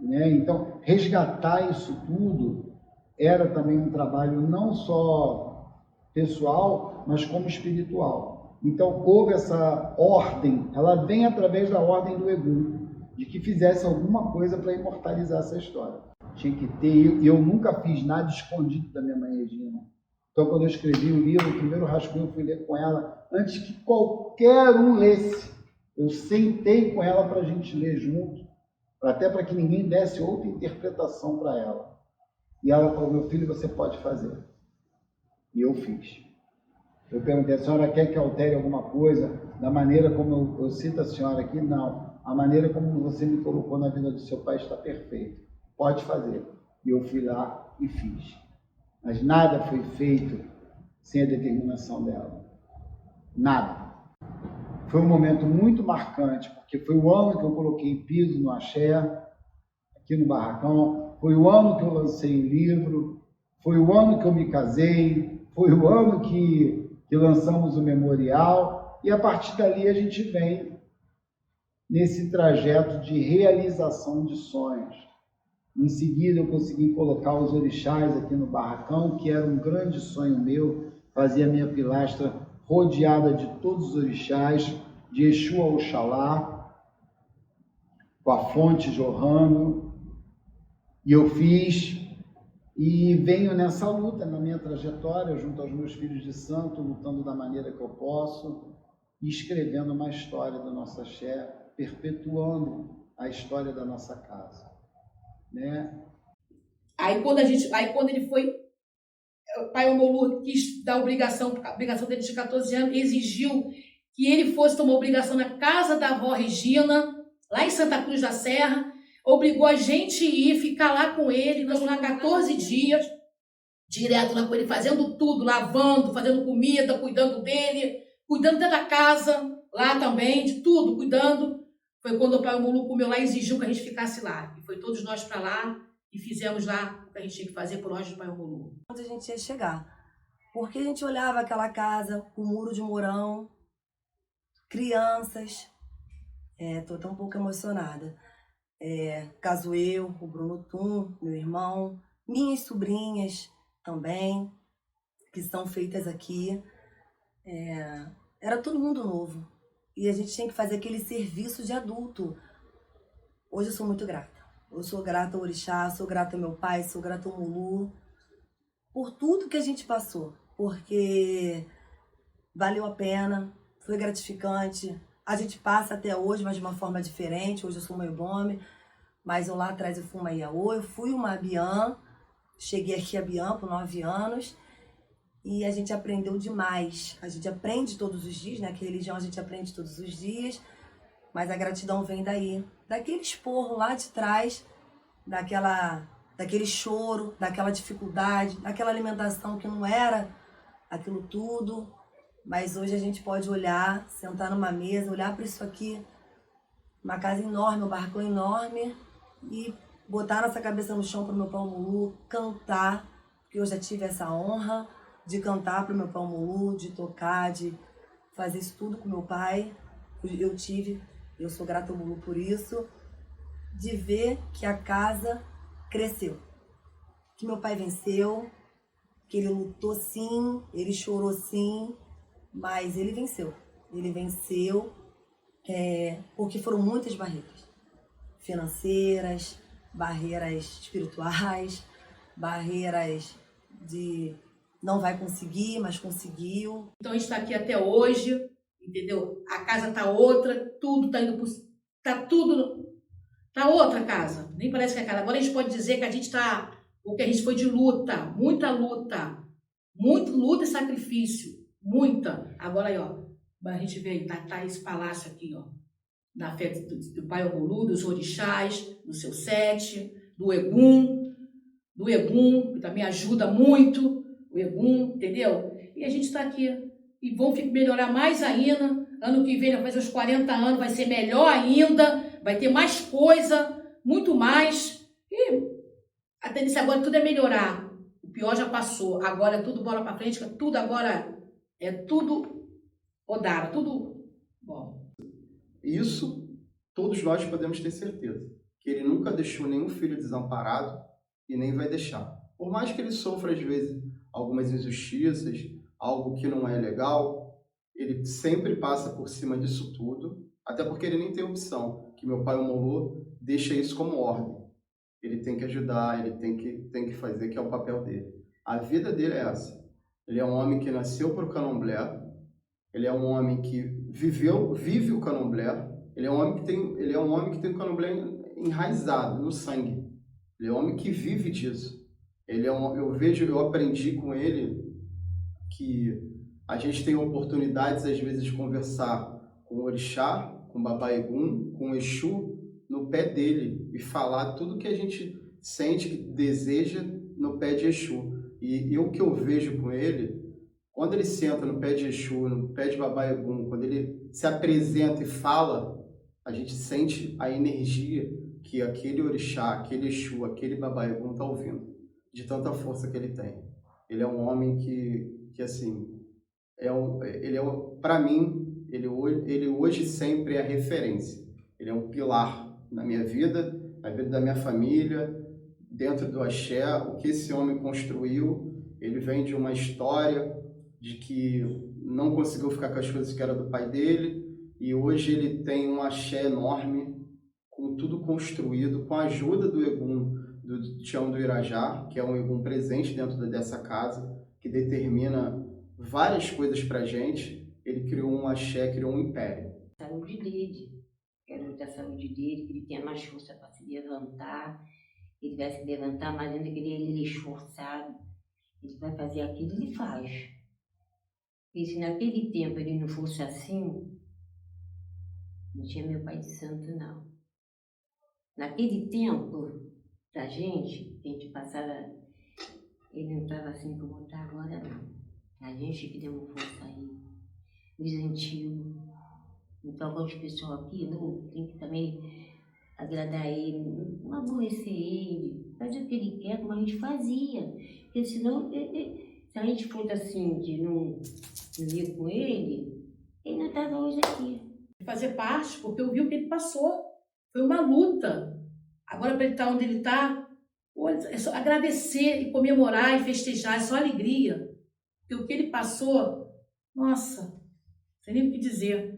né? Então, resgatar isso tudo era também um trabalho não só pessoal, mas como espiritual. Então, houve essa ordem, ela vem através da ordem do Egum, de que fizesse alguma coisa para imortalizar essa história. Tinha que ter, eu nunca fiz nada escondido da minha mãe Regina. Então, quando eu escrevi o livro, o primeiro rascunho eu fui ler com ela, antes que qualquer um lesse. Eu sentei com ela para a gente ler junto, até para que ninguém desse outra interpretação para ela. E ela falou, meu filho, você pode fazer. E eu fiz. Eu perguntei, a senhora quer que altere alguma coisa da maneira como eu cito a senhora aqui? Não. A maneira como você me colocou na vida do seu pai está perfeita. Pode fazer. E eu fui lá e fiz. Mas nada foi feito sem a determinação dela. Nada. Foi um momento muito marcante, porque foi o ano que eu coloquei piso no axé, aqui no barracão, foi o ano que eu lancei o livro, foi o ano que eu me casei, foi o ano que lançamos o memorial, e a partir dali a gente vem nesse trajeto de realização de sonhos. Em seguida eu consegui colocar os orixás aqui no barracão, que era um grande sonho meu, fazer a minha pilastra rodeada de todos os orixás, de Exu a Oxalá, com a fonte jorrando, e eu fiz, e venho nessa luta, na minha trajetória, junto aos meus filhos de santo, lutando da maneira que eu posso, e escrevendo uma história do nosso axé, perpetuando a história da nossa casa, né? Aí quando ele foi, o pai Omolu quis dar a obrigação dele de 14 anos, exigiu que ele fosse tomar obrigação na casa da avó Regina, lá em Santa Cruz da Serra, obrigou a gente a ir, ficar lá com ele, nós fomos lá 14 dias, direto lá com ele, fazendo tudo, lavando, fazendo comida, cuidando dele, cuidando da casa, lá também, de tudo, cuidando. Foi quando o pai Omolu comeu lá e exigiu que a gente ficasse lá. E foi todos nós para lá e fizemos lá o que a gente tinha que fazer por ordem do pai Omolu. Onde a gente ia chegar. Porque a gente olhava aquela casa com muro de morão, crianças, tô até um pouco emocionada. Caso eu, o Bruno Tum, meu irmão, minhas sobrinhas também, que são feitas aqui. Era todo mundo novo. E a gente tinha que fazer aquele serviço de adulto. Hoje eu sou muito grata. Eu sou grata ao orixá, sou grata ao meu pai, sou grata ao Omolu, por tudo que a gente passou. Porque valeu a pena, foi gratificante. A gente passa até hoje, mas de uma forma diferente. Hoje eu sou uma Ebome, mas eu lá atrás eu fui uma Iaô, eu fui uma Abiã. Cheguei aqui a Abiã por 9 anos. E a gente aprendeu demais. A gente aprende todos os dias, né? Que religião a gente aprende todos os dias. Mas a gratidão vem daí. Daquele esporro lá de trás, daquele choro, daquela dificuldade, daquela alimentação que não era aquilo tudo. Mas hoje a gente pode olhar, sentar numa mesa, olhar para isso aqui, uma casa enorme, um barracão enorme, e botar nossa cabeça no chão para o meu pai Omolu, cantar, porque eu já tive essa honra de cantar para o meu pai Omolu, de tocar, de fazer isso tudo com meu pai. Eu sou grata ao Omolu por isso, de ver que a casa cresceu, que meu pai venceu, que ele lutou sim, ele chorou sim, mas ele venceu. Ele venceu porque foram muitas barreiras financeiras, barreiras espirituais, barreiras de não vai conseguir, mas conseguiu. Então a gente está aqui até hoje, entendeu? A casa tá outra, tudo tá indo por... Tá outra casa, nem parece que é a casa. Agora a gente pode dizer que a gente tá... Porque a gente foi de luta, muita luta. Muito luta e sacrifício. Muita. Agora aí, ó. A gente vê aí, tá esse palácio aqui, ó. Da fé do Pai Omolu, dos orixás, do seu sete, do Egum, que também ajuda muito, o Egum, entendeu? E a gente está aqui. E vamos melhorar mais ainda. Ano que vem vai fazer os 40 anos, vai ser melhor ainda, vai ter mais coisa, muito mais. E a tendência agora tudo é melhorar. O pior já passou, agora é tudo bola para frente, tudo agora é tudo Odara, tudo bom. Isso todos nós podemos ter certeza, que ele nunca deixou nenhum filho desamparado e nem vai deixar. Por mais que ele sofra às vezes algumas injustiças, algo que não é legal, ele sempre passa por cima disso tudo, até porque ele nem tem opção, que meu pai Omolu deixa isso como ordem. Ele tem que ajudar, ele tem que fazer, que é o papel dele. A vida dele é essa. Ele é um homem que nasceu para o candomblé, ele é um homem que vive o candomblé, ele é um homem que tem o candomblé enraizado no sangue. Ele é um homem que vive disso. Eu aprendi com ele que a gente tem oportunidades às vezes de conversar com o orixá, com o Baba Egum, com o Exu, no pé dele e falar tudo que a gente sente, que deseja no pé de Exu. E o que eu vejo com ele, quando ele senta no pé de Exu, no pé de Baba Egum, quando ele se apresenta e fala, a gente sente a energia que aquele orixá, aquele Exu, aquele Baba Egum está ouvindo, de tanta força que ele tem. Ele é um homem que assim, para mim, ele hoje sempre é a referência. Ele é um pilar na minha vida, na vida da minha família, dentro do axé. O que esse homem construiu, ele vem de uma história de que não conseguiu ficar com as coisas que era do pai dele, e hoje ele tem um axé enorme, com tudo construído, com a ajuda do Egum, do Tião do Irajá, que é um Egum presente dentro dessa casa, que determina várias coisas pra gente. Ele criou um axé, criou um império. Saúde dele. Quero da saúde dele, que ele tenha mais força para se levantar. Ele vai se levantar, mas ainda que ele é esforçado. Ele vai fazer aquilo, ele faz. E se naquele tempo ele não fosse assim, não tinha meu pai de santo, não. Naquele tempo da gente, que a gente passava, ele não estava assim como está agora, não. A gente que deu uma força aí, os antigos. Então, algumas pessoas aqui, não, tem que também agradar ele, não aborrecer ele, fazer o que ele quer, como a gente fazia. Porque senão, se a gente fosse assim, de não ir com ele não estava hoje aqui. Fazer parte, porque eu vi o que ele passou. Foi uma luta. Agora, para ele estar onde ele está, é só agradecer e comemorar e festejar, é só alegria. Porque o que ele passou, nossa, não sei nem o que dizer.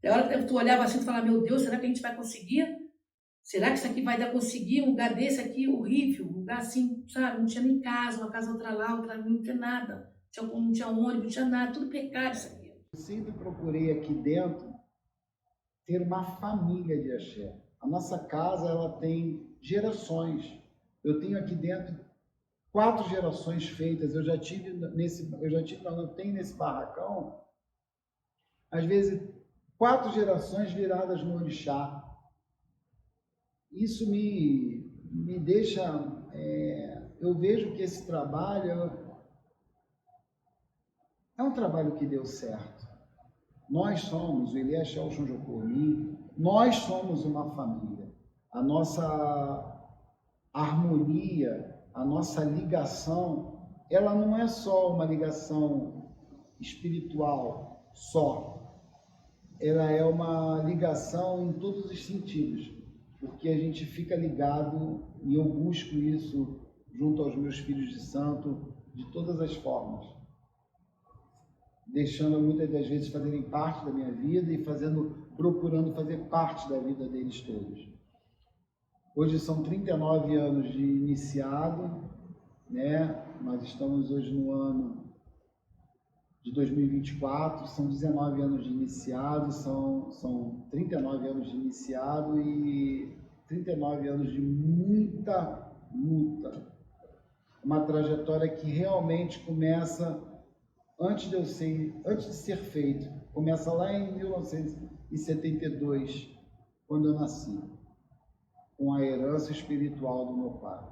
Da hora que tu olhava assim e falava, meu Deus, será que a gente vai conseguir? Será que isso aqui vai dar conseguir? Um lugar desse aqui horrível, um lugar assim, sabe? Não tinha nem casa, uma casa outra lá, outra não tinha nada. Não tinha ônibus, não tinha nada, tudo precário isso aqui. Eu sempre procurei aqui dentro ter uma família de axé. A nossa casa, ela tem gerações. Eu tenho aqui dentro 4 gerações feitas. Eu tenho nesse barracão, às vezes, 4 gerações viradas no orixá. Isso me deixa... eu vejo que esse trabalho é um trabalho que deu certo. Nós somos, o Ilê Axé Oxum Jocoromi, nós somos uma família. A nossa harmonia, a nossa ligação, ela não é só uma ligação espiritual, só. Ela é uma ligação em todos os sentidos, porque a gente fica ligado, e eu busco isso junto aos meus filhos de santo, de todas as formas, deixando muitas das vezes fazerem parte da minha vida e procurando fazer parte da vida deles todos. Hoje são 39 anos de iniciado, né? Nós estamos hoje no ano de 2024, são 19 anos de iniciado, são 39 anos de iniciado e 39 anos de muita luta. uma trajetória que realmente começa antes de ser feito. Começa lá em 1972, quando eu nasci, com a herança espiritual do meu pai.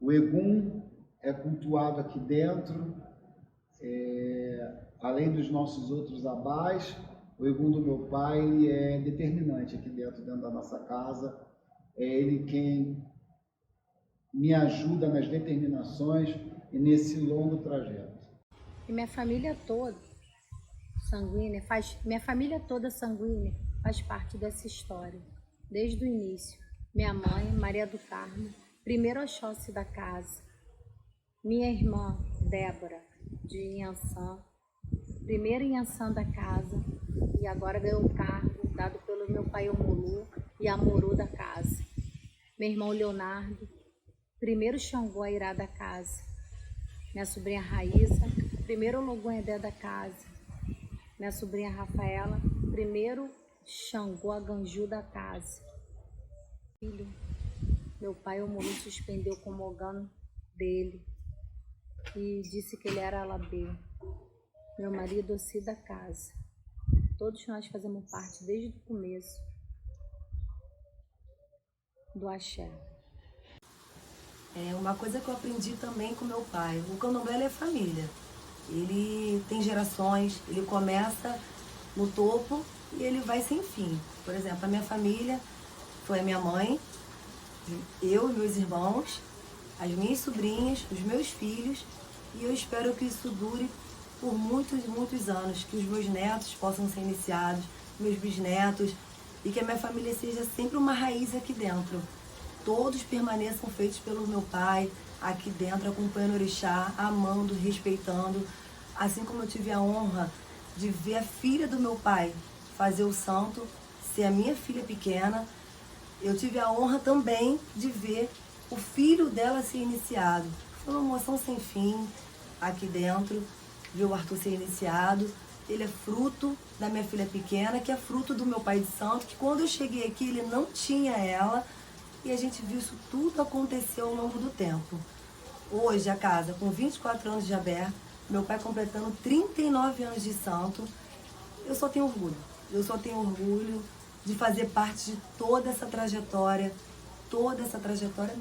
O Egum é cultuado aqui dentro, além dos nossos outros abás. O Egum do meu pai, ele é determinante aqui dentro da nossa casa. É ele quem me ajuda nas determinações e nesse longo trajeto. E minha família toda sanguínea faz parte dessa história, desde o início. Minha mãe, Maria do Carmo, primeiro Oxóssi da casa. Minha irmã, Débora, de Inhansã, primeiro Inhansã da casa, e agora ganhou o cargo dado pelo meu pai Omolu e Amorô da casa. Meu irmão Leonardo, primeiro Xangô Airá da casa. Minha sobrinha Raíssa, primeiro Logonhedé da casa. Minha sobrinha Rafaela, primeiro Xangô Aganju da casa. Filho, meu pai Omolu suspendeu com o mogano dele e disse que ele era Alabê. Meu marido Ossi da casa. Todos nós fazemos parte desde o começo do axé. Uma coisa que eu aprendi também com meu pai, o candomblé é família. Ele tem gerações, ele começa no topo e ele vai sem fim. Por exemplo, a minha família foi a minha mãe, eu e meus irmãos, as minhas sobrinhas, os meus filhos, e eu espero que isso dure por muitos e muitos anos, que os meus netos possam ser iniciados, meus bisnetos, e que a minha família seja sempre uma raiz aqui dentro. Todos permaneçam feitos pelo meu pai, aqui dentro, acompanhando o orixá, amando, respeitando. Assim como eu tive a honra de ver a filha do meu pai fazer o santo, ser a minha filha pequena, eu tive a honra também de ver o filho dela ser iniciado. Foi uma emoção sem fim aqui dentro, ver o Arthur ser iniciado. Ele é fruto da minha filha pequena, que é fruto do meu pai de santo, que quando eu cheguei aqui ele não tinha ela, e a gente viu isso tudo acontecer ao longo do tempo. Hoje a casa, com 24 anos de aberto, meu pai completando 39 anos de santo, eu só tenho orgulho. Eu só tenho orgulho de fazer parte de toda essa trajetória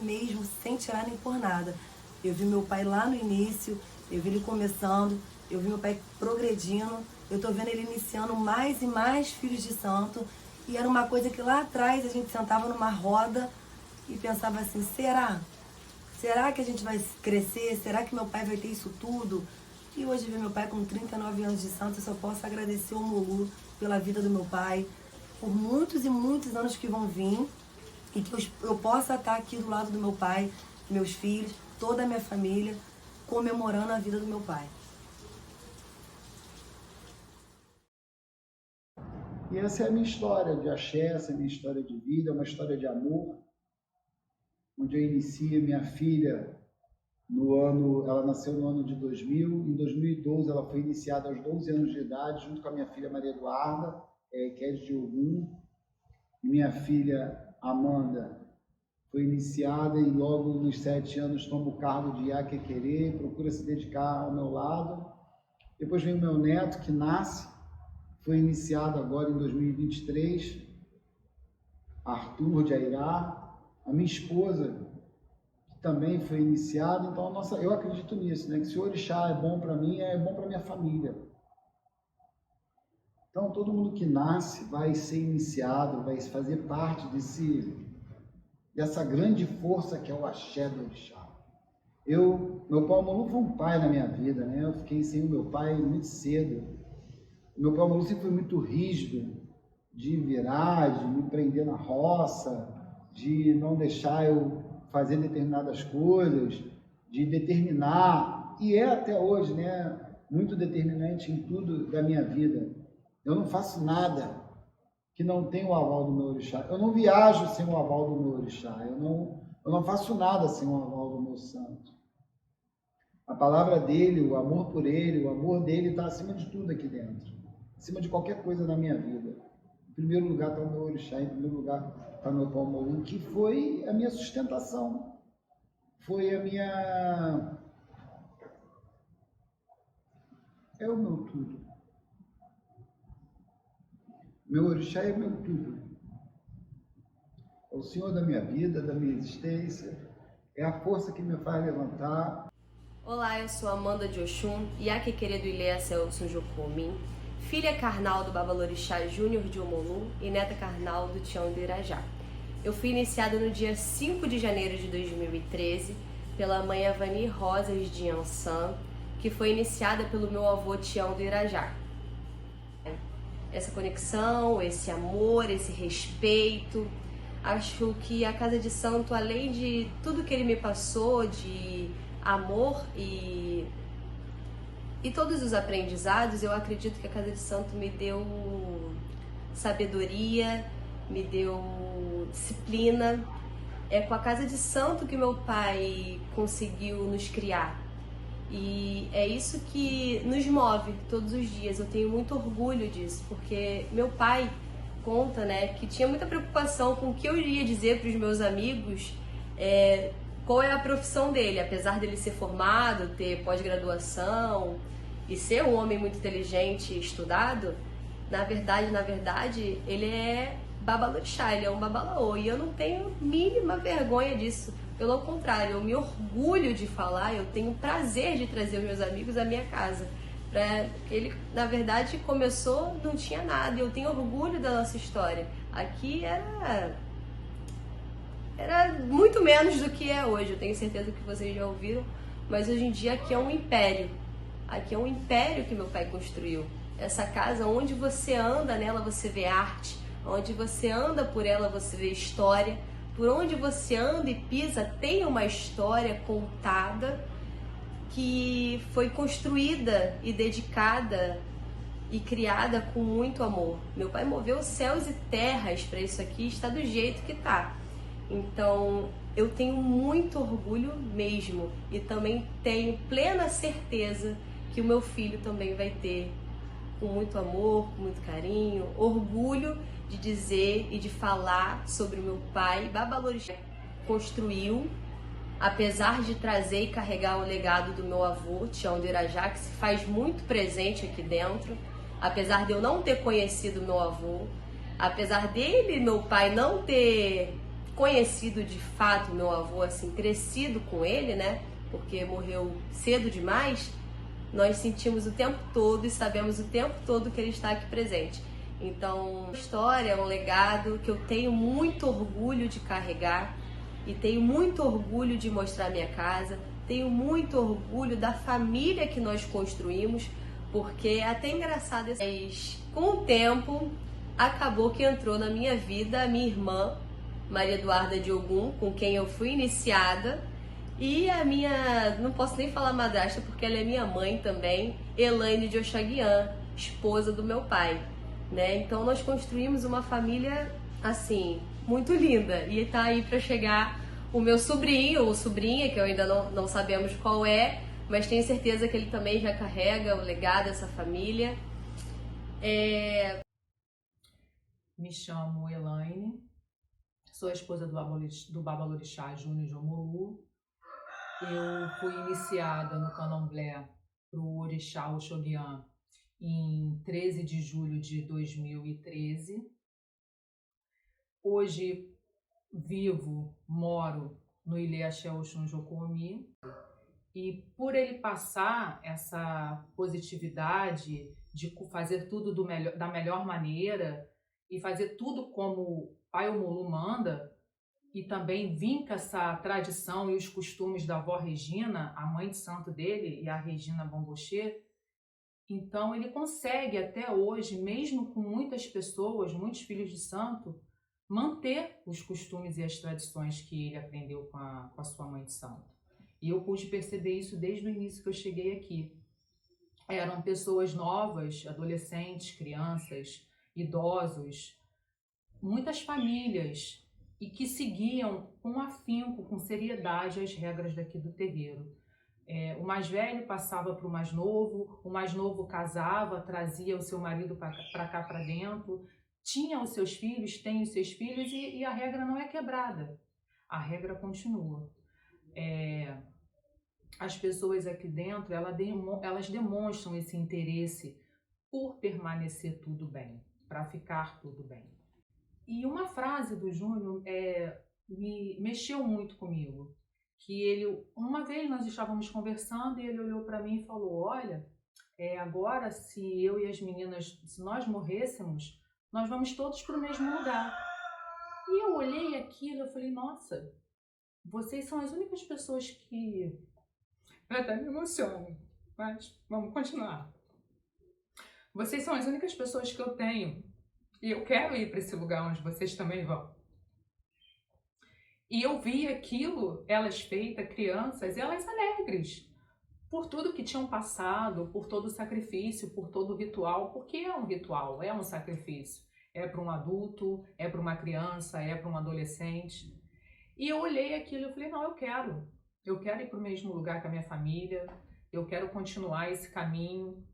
mesmo, sem tirar nem por nada. Eu vi meu pai lá no início, eu vi ele começando, eu vi meu pai progredindo, eu tô vendo ele iniciando mais e mais filhos de santo, e era uma coisa que lá atrás a gente sentava numa roda e pensava assim, será? Será que a gente vai crescer? Será que meu pai vai ter isso tudo? E hoje ver meu pai com 39 anos de santo, eu só posso agradecer ao Omolu pela vida do meu pai, por muitos e muitos anos que vão vir, e que eu possa estar aqui do lado do meu pai, meus filhos, toda a minha família, comemorando a vida do meu pai. E essa é a minha história de axé, essa é a minha história de vida, é uma história de amor, onde eu inicio minha filha ela nasceu no ano de 2000, em 2012 ela foi iniciada aos 12 anos de idade, junto com a minha filha Maria Eduarda, que é de Ogum, e minha filha Amanda foi iniciada e logo nos 7 anos toma o cargo de Iaquequerê, procura se dedicar ao meu lado. Depois vem o meu neto, que nasce, foi iniciado agora em 2023, Arthur de Airá, a minha esposa, que também foi iniciada. Então, eu acredito nisso, né? Que se o orixá é bom para mim, é bom para minha família. Então, todo mundo que nasce vai ser iniciado, vai fazer parte dessa grande força que é o axé do orixá. Meu pai Omolu foi um pai na minha vida, né? Eu fiquei sem o meu pai muito cedo. Meu pai Omolu sempre foi muito rígido, de virar, de me prender na roça, de não deixar eu fazer determinadas coisas, de determinar, e é até hoje, né, muito determinante em tudo da minha vida. Eu não faço nada que não tenha o aval do meu orixá. Eu não viajo sem o aval do meu orixá. Eu não faço nada sem o aval do meu santo. A palavra dele, o amor por ele, o amor dele está acima de tudo aqui dentro. Acima de qualquer coisa na minha vida. Em primeiro lugar está o meu orixá, em primeiro lugar está o meu pai Omolu, que foi a minha sustentação. foi a minha... É o meu tudo. Meu orixá é meu tudo. É o Senhor da minha vida, da minha existência. É a força que me faz levantar. Olá, eu sou Amanda de Oxum, Iaquequerê do Ilê Celso Jocomin, filha carnal do Babalorixá Júnior de Omolu e neta carnal do Tião do Irajá. Eu fui iniciada no dia 5 de janeiro de 2013 pela mãe Avani Rosas de Ansan, que foi iniciada pelo meu avô Tião do Irajá. Essa conexão, esse amor, esse respeito, acho que a Casa de Santo, além de tudo que ele me passou de amor e todos os aprendizados, eu acredito que a Casa de Santo me deu sabedoria, me deu disciplina. É com a Casa de Santo que meu pai conseguiu nos criar. E é isso que nos move todos os dias. Eu tenho muito orgulho disso, porque meu pai conta, né, que tinha muita preocupação com o que eu iria dizer para os meus amigos, qual é a profissão dele, apesar dele ser formado, ter pós-graduação e ser um homem muito inteligente e estudado. Na verdade, ele é babalorixá, ele é um babalaô, e eu não tenho mínima vergonha disso. Pelo contrário, eu me orgulho de falar, eu tenho prazer de trazer os meus amigos à minha casa. Ele, na verdade, começou, não tinha nada, e eu tenho orgulho da nossa história. Aqui era muito menos do que é hoje, eu tenho certeza que vocês já ouviram, mas hoje em dia aqui é um império. Aqui é um império que meu pai construiu. Essa casa, onde você anda nela, você vê arte, onde você anda por ela, você vê história, por onde você anda e pisa, tem uma história contada que foi construída e dedicada e criada com muito amor. Meu pai moveu céus e terras para isso aqui estar do jeito que está. Então, eu tenho muito orgulho mesmo e também tenho plena certeza que o meu filho também vai ter, com muito amor, com muito carinho, orgulho de dizer e de falar sobre o meu pai. Babalorixá construiu, apesar de trazer e carregar o legado do meu avô, Tião do Irajá, que se faz muito presente aqui dentro, apesar de eu não ter conhecido meu avô, apesar dele, meu pai, não ter conhecido de fato meu avô, assim, crescido com ele, né, porque morreu cedo demais, nós sentimos o tempo todo e sabemos o tempo todo que ele está aqui presente. Então, a história é um legado que eu tenho muito orgulho de carregar e tenho muito orgulho de mostrar minha casa, tenho muito orgulho da família que nós construímos, porque é até engraçado, mas com o tempo acabou que entrou na minha vida a minha irmã, Maria Eduarda de Ogum, com quem eu fui iniciada, e a minha, não posso nem falar madrasta porque ela é minha mãe também, Elaine de Oxaguian, esposa do meu pai, né? Então nós construímos uma família assim, muito linda, e tá aí para chegar o meu sobrinho ou sobrinha, que eu ainda não sabemos qual é, mas tenho certeza que ele também já carrega o legado dessa família. Me chamo Elaine, sou a esposa do Babalorixá Júnior de Omolu. Eu fui iniciada no candomblé para o orixá Oxoguian em 13 de julho de 2013. Hoje moro no Ilê Axé Oxum Jocomi, e por ele passar essa positividade de fazer tudo da melhor maneira e fazer tudo como o Pai Omolu manda, e também vinca essa tradição e os costumes da avó Regina, a mãe de santo dele, e a Regina Bombochê. Então ele consegue até hoje, mesmo com muitas pessoas, muitos filhos de santo, manter os costumes e as tradições que ele aprendeu com a sua mãe de santo. E eu pude perceber isso desde o início que eu cheguei aqui. Eram pessoas novas, adolescentes, crianças, idosos, muitas famílias, e que seguiam com afinco, com seriedade, as regras daqui do terreiro. O mais velho passava para o mais novo casava, trazia o seu marido para cá para dentro, tinha os seus filhos, tem os seus filhos, e a regra não é quebrada, a regra continua. as pessoas aqui dentro, elas demonstram esse interesse por permanecer tudo bem, para ficar tudo bem. E uma frase do Júnior me mexeu muito comigo, que uma vez nós estávamos conversando e ele olhou para mim e falou: olha, agora se eu e as meninas, se nós morrêssemos, nós vamos todos para o mesmo lugar. E eu olhei aquilo e falei: nossa, vocês são as únicas pessoas que... Eu até me emociono, mas vamos continuar. Vocês são as únicas pessoas que eu tenho e eu quero ir para esse lugar onde vocês também vão. E eu vi aquilo, elas feitas, crianças, elas alegres, por tudo que tinham passado, por todo o sacrifício, por todo o ritual, porque é um ritual, é um sacrifício. É para um adulto, é para uma criança, é para um adolescente. E eu olhei aquilo e falei: não, eu quero ir para o mesmo lugar que a minha família, eu quero continuar esse caminho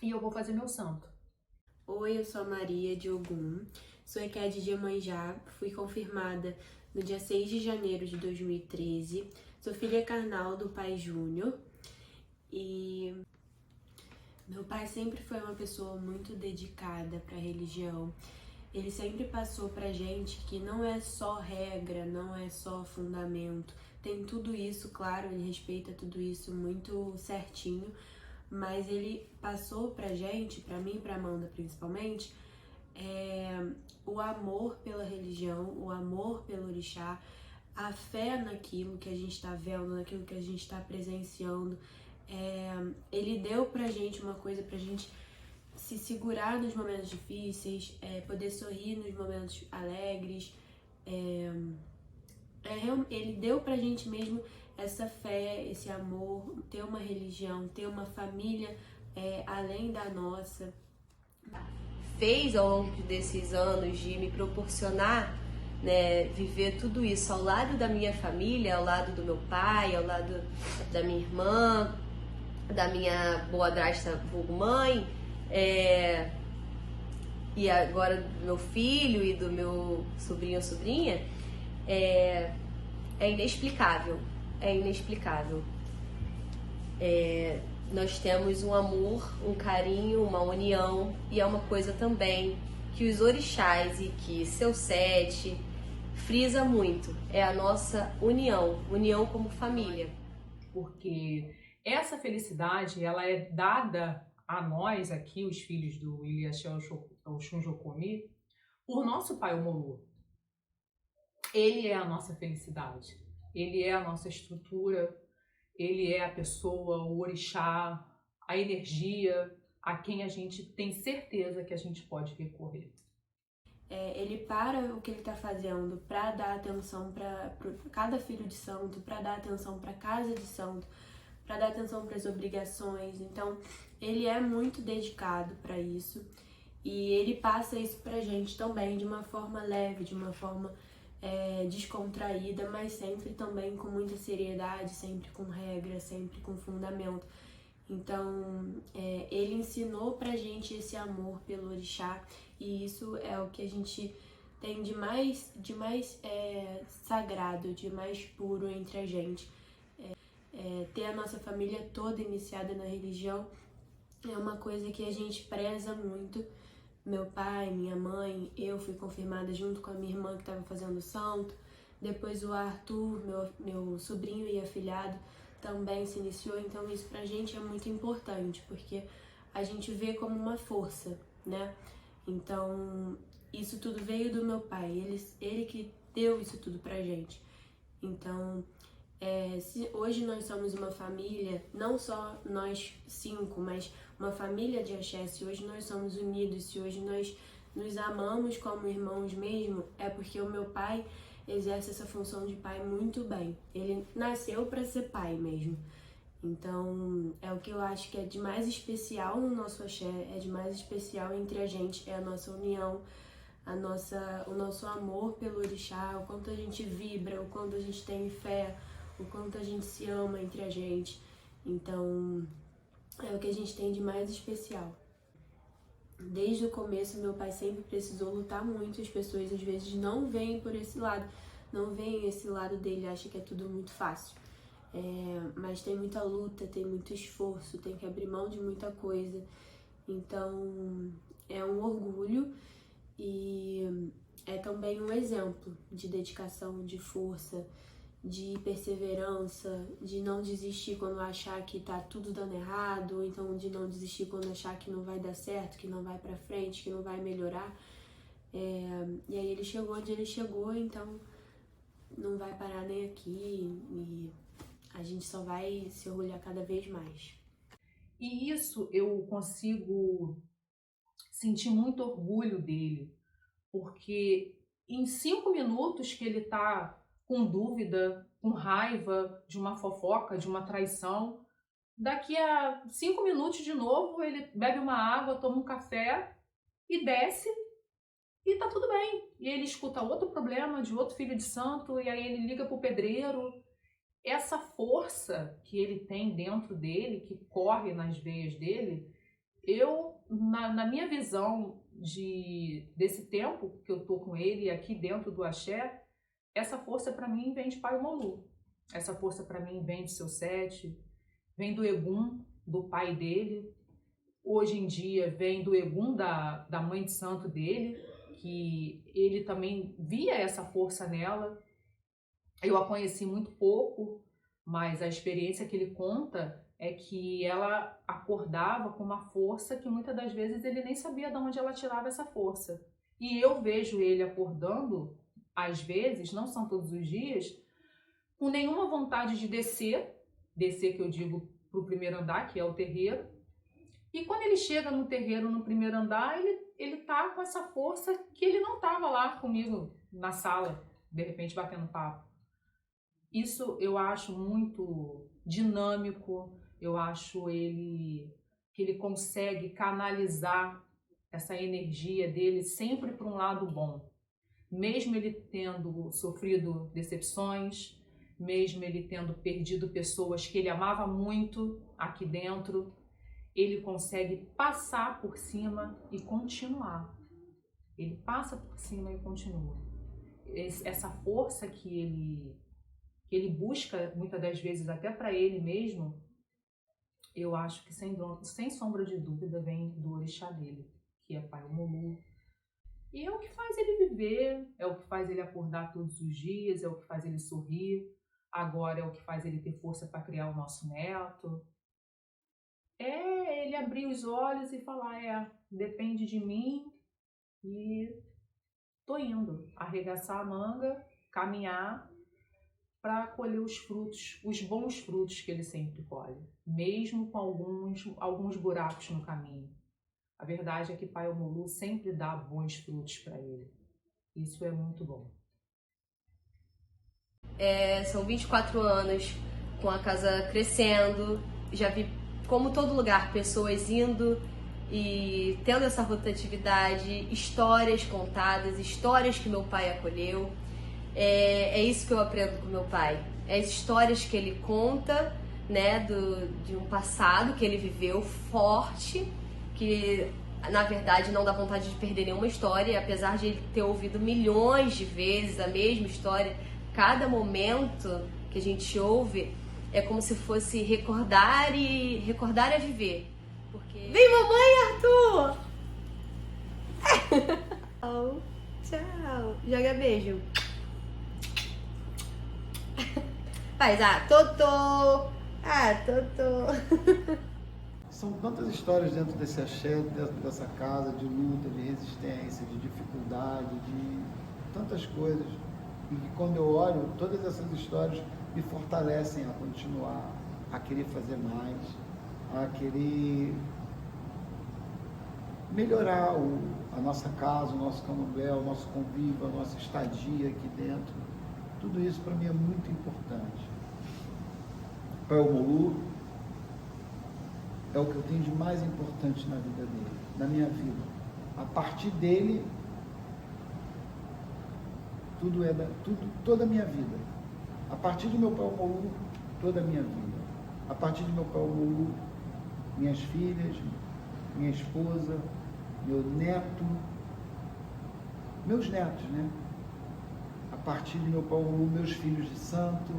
e eu vou fazer meu santo. Oi, eu sou a Maria de Ogum, sou Ekede de Iemanjá, fui confirmada no dia 6 de janeiro de 2013, sou filha carnal do pai Júnior e meu pai sempre foi uma pessoa muito dedicada para a religião. Ele sempre passou pra gente que não é só regra, não é só fundamento, tem tudo isso, claro, ele respeita tudo isso muito certinho, mas ele passou pra gente, pra mim e pra Amanda principalmente, o amor pela religião, o amor pelo orixá, a fé naquilo que a gente tá vendo, naquilo que a gente tá presenciando. Ele deu pra gente uma coisa pra gente se segurar nos momentos difíceis, poder sorrir nos momentos alegres. Ele deu pra gente mesmo essa fé, esse amor, ter uma religião, ter uma família além da nossa. Fez ao longo desses anos de me proporcionar, né, viver tudo isso ao lado da minha família, ao lado do meu pai, ao lado da minha irmã, da minha boadrasta vulgo mãe, e agora do meu filho e do meu sobrinho ou sobrinha, é inexplicável, é inexplicável. Nós temos um amor, um carinho, uma união, e é uma coisa também que os orixás e que Seu Sete frisa muito, é a nossa união como família. Porque essa felicidade, ela é dada a nós aqui, os filhos do Iliaxé Oxum Jocomi, por nosso pai Omolu. Ele é a nossa felicidade, ele é a nossa estrutura, ele é a pessoa, o orixá, a energia a quem a gente tem certeza que a gente pode recorrer. Ele para o que ele está fazendo para dar atenção para cada filho de santo, para dar atenção para casa de santo, para dar atenção para as obrigações. Então, ele é muito dedicado para isso e ele passa isso pra gente também de uma forma leve, de uma forma descontraída, mas sempre também com muita seriedade, sempre com regra, sempre com fundamento. Então, ele ensinou pra gente esse amor pelo orixá e isso é o que a gente tem de mais sagrado, de mais puro entre a gente. Ter a nossa família toda iniciada na religião é uma coisa que a gente preza muito. Meu pai, minha mãe, eu fui confirmada junto com a minha irmã que estava fazendo o santo. Depois o Arthur, meu sobrinho e afilhado, também se iniciou. Então isso pra gente é muito importante, porque a gente vê como uma força, né? Então isso tudo veio do meu pai, ele que deu isso tudo pra gente. Então se hoje nós somos uma família, não só nós 5, mas uma família de axé, se hoje nós somos unidos, se hoje nós nos amamos como irmãos mesmo, é porque o meu pai exerce essa função de pai muito bem. Ele nasceu para ser pai mesmo. Então, é o que eu acho que é de mais especial no nosso axé, é de mais especial entre a gente, é a nossa união, o nosso amor pelo orixá, o quanto a gente vibra, o quanto a gente tem fé, o quanto a gente se ama entre a gente. Então, é o que a gente tem de mais especial. Desde o começo, meu pai sempre precisou lutar muito. As pessoas, às vezes, não veem por esse lado. Não veem esse lado dele, acham que é tudo muito fácil. mas tem muita luta, tem muito esforço, tem que abrir mão de muita coisa. Então é um orgulho e é também um exemplo de dedicação, de força, de perseverança, de não desistir quando achar que tá tudo dando errado, ou então de não desistir quando achar que não vai dar certo, que não vai pra frente, que não vai melhorar. E aí ele chegou onde ele chegou, então não vai parar nem aqui e a gente só vai se orgulhar cada vez mais. E isso eu consigo sentir muito orgulho dele, porque em 5 minutos que ele tá com dúvida, com raiva de uma fofoca, de uma traição, daqui a 5 minutos de novo ele bebe uma água, toma um café e desce e tá tudo bem. E ele escuta outro problema de outro filho de santo e aí ele liga pro pedreiro. Essa força que ele tem dentro dele, que corre nas veias dele, eu, na minha visão desse tempo que eu tô com ele aqui dentro do axé, essa força para mim vem de Pai Omolu. Essa força para mim vem de Seu Sete, vem do Egum, do pai dele. Hoje em dia vem do Egum da mãe de santo dele, que ele também via essa força nela. Eu a conheci muito pouco, mas a experiência que ele conta é que ela acordava com uma força que muitas das vezes ele nem sabia de onde ela tirava essa força. E eu vejo ele acordando, às vezes, não são todos os dias, com nenhuma vontade de descer que eu digo para o primeiro andar, que é o terreiro. E quando ele chega no terreiro, no primeiro andar, ele tá com essa força que ele não tava lá comigo na sala, de repente batendo papo. Isso eu acho muito dinâmico, eu acho que ele consegue canalizar essa energia dele sempre para um lado bom. Mesmo ele tendo sofrido decepções, mesmo ele tendo perdido pessoas que ele amava muito aqui dentro, ele consegue passar por cima e continuar. Ele passa por cima e continua. Essa força que ele busca, muitas das vezes, até para ele mesmo, eu acho que sem sombra de dúvida vem do orixá dele, que é Pai Omolu. E é o que faz ele viver, é o que faz ele acordar todos os dias, é o que faz ele sorrir, agora é o que faz ele ter força para criar o nosso neto. É ele abrir os olhos e falar, depende de mim e tô indo, arregaçar a manga, caminhar para colher os frutos, os bons frutos que ele sempre colhe, mesmo com alguns buracos no caminho. A verdade é que Pai Omolu sempre dá bons frutos para ele. Isso é muito bom. São 24 anos com a casa crescendo. Já vi, como todo lugar, pessoas indo e tendo essa rotatividade, histórias contadas, histórias que meu pai acolheu. É isso que eu aprendo com meu pai. As histórias que ele conta, né, de um passado que ele viveu forte, que na verdade não dá vontade de perder nenhuma história, apesar de ele ter ouvido milhões de vezes a mesma história. Cada momento que a gente ouve é como se fosse recordar é viver. Porque... Vem, mamãe, Arthur! Tchau! Joga beijo. Faz, Totô! Totô! São tantas histórias dentro desse axé, dentro dessa casa, de luta, de resistência, de dificuldade, de tantas coisas. E que quando eu olho, todas essas histórias me fortalecem a continuar, a querer fazer mais, a querer melhorar a nossa casa, o nosso candomblé, o nosso convívio, a nossa estadia aqui dentro. Tudo isso para mim é muito importante. Pai Omolu é o que eu tenho de mais importante na vida dele, na minha vida. A partir dele, toda a minha vida. A partir do meu Pai Omolu, toda a minha vida. A partir do meu Pai Omolu, minhas filhas, minha esposa, meu neto, meus netos, né? A partir do meu Pai Omolu, meus filhos de santo.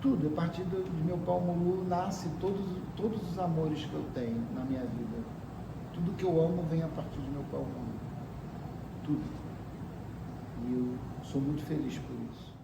tudo. A partir de meu pau Mulu nasce todos os amores que eu tenho na minha vida. Tudo que eu amo vem a partir de meu pau Mulu. Tudo. E eu sou muito feliz por isso.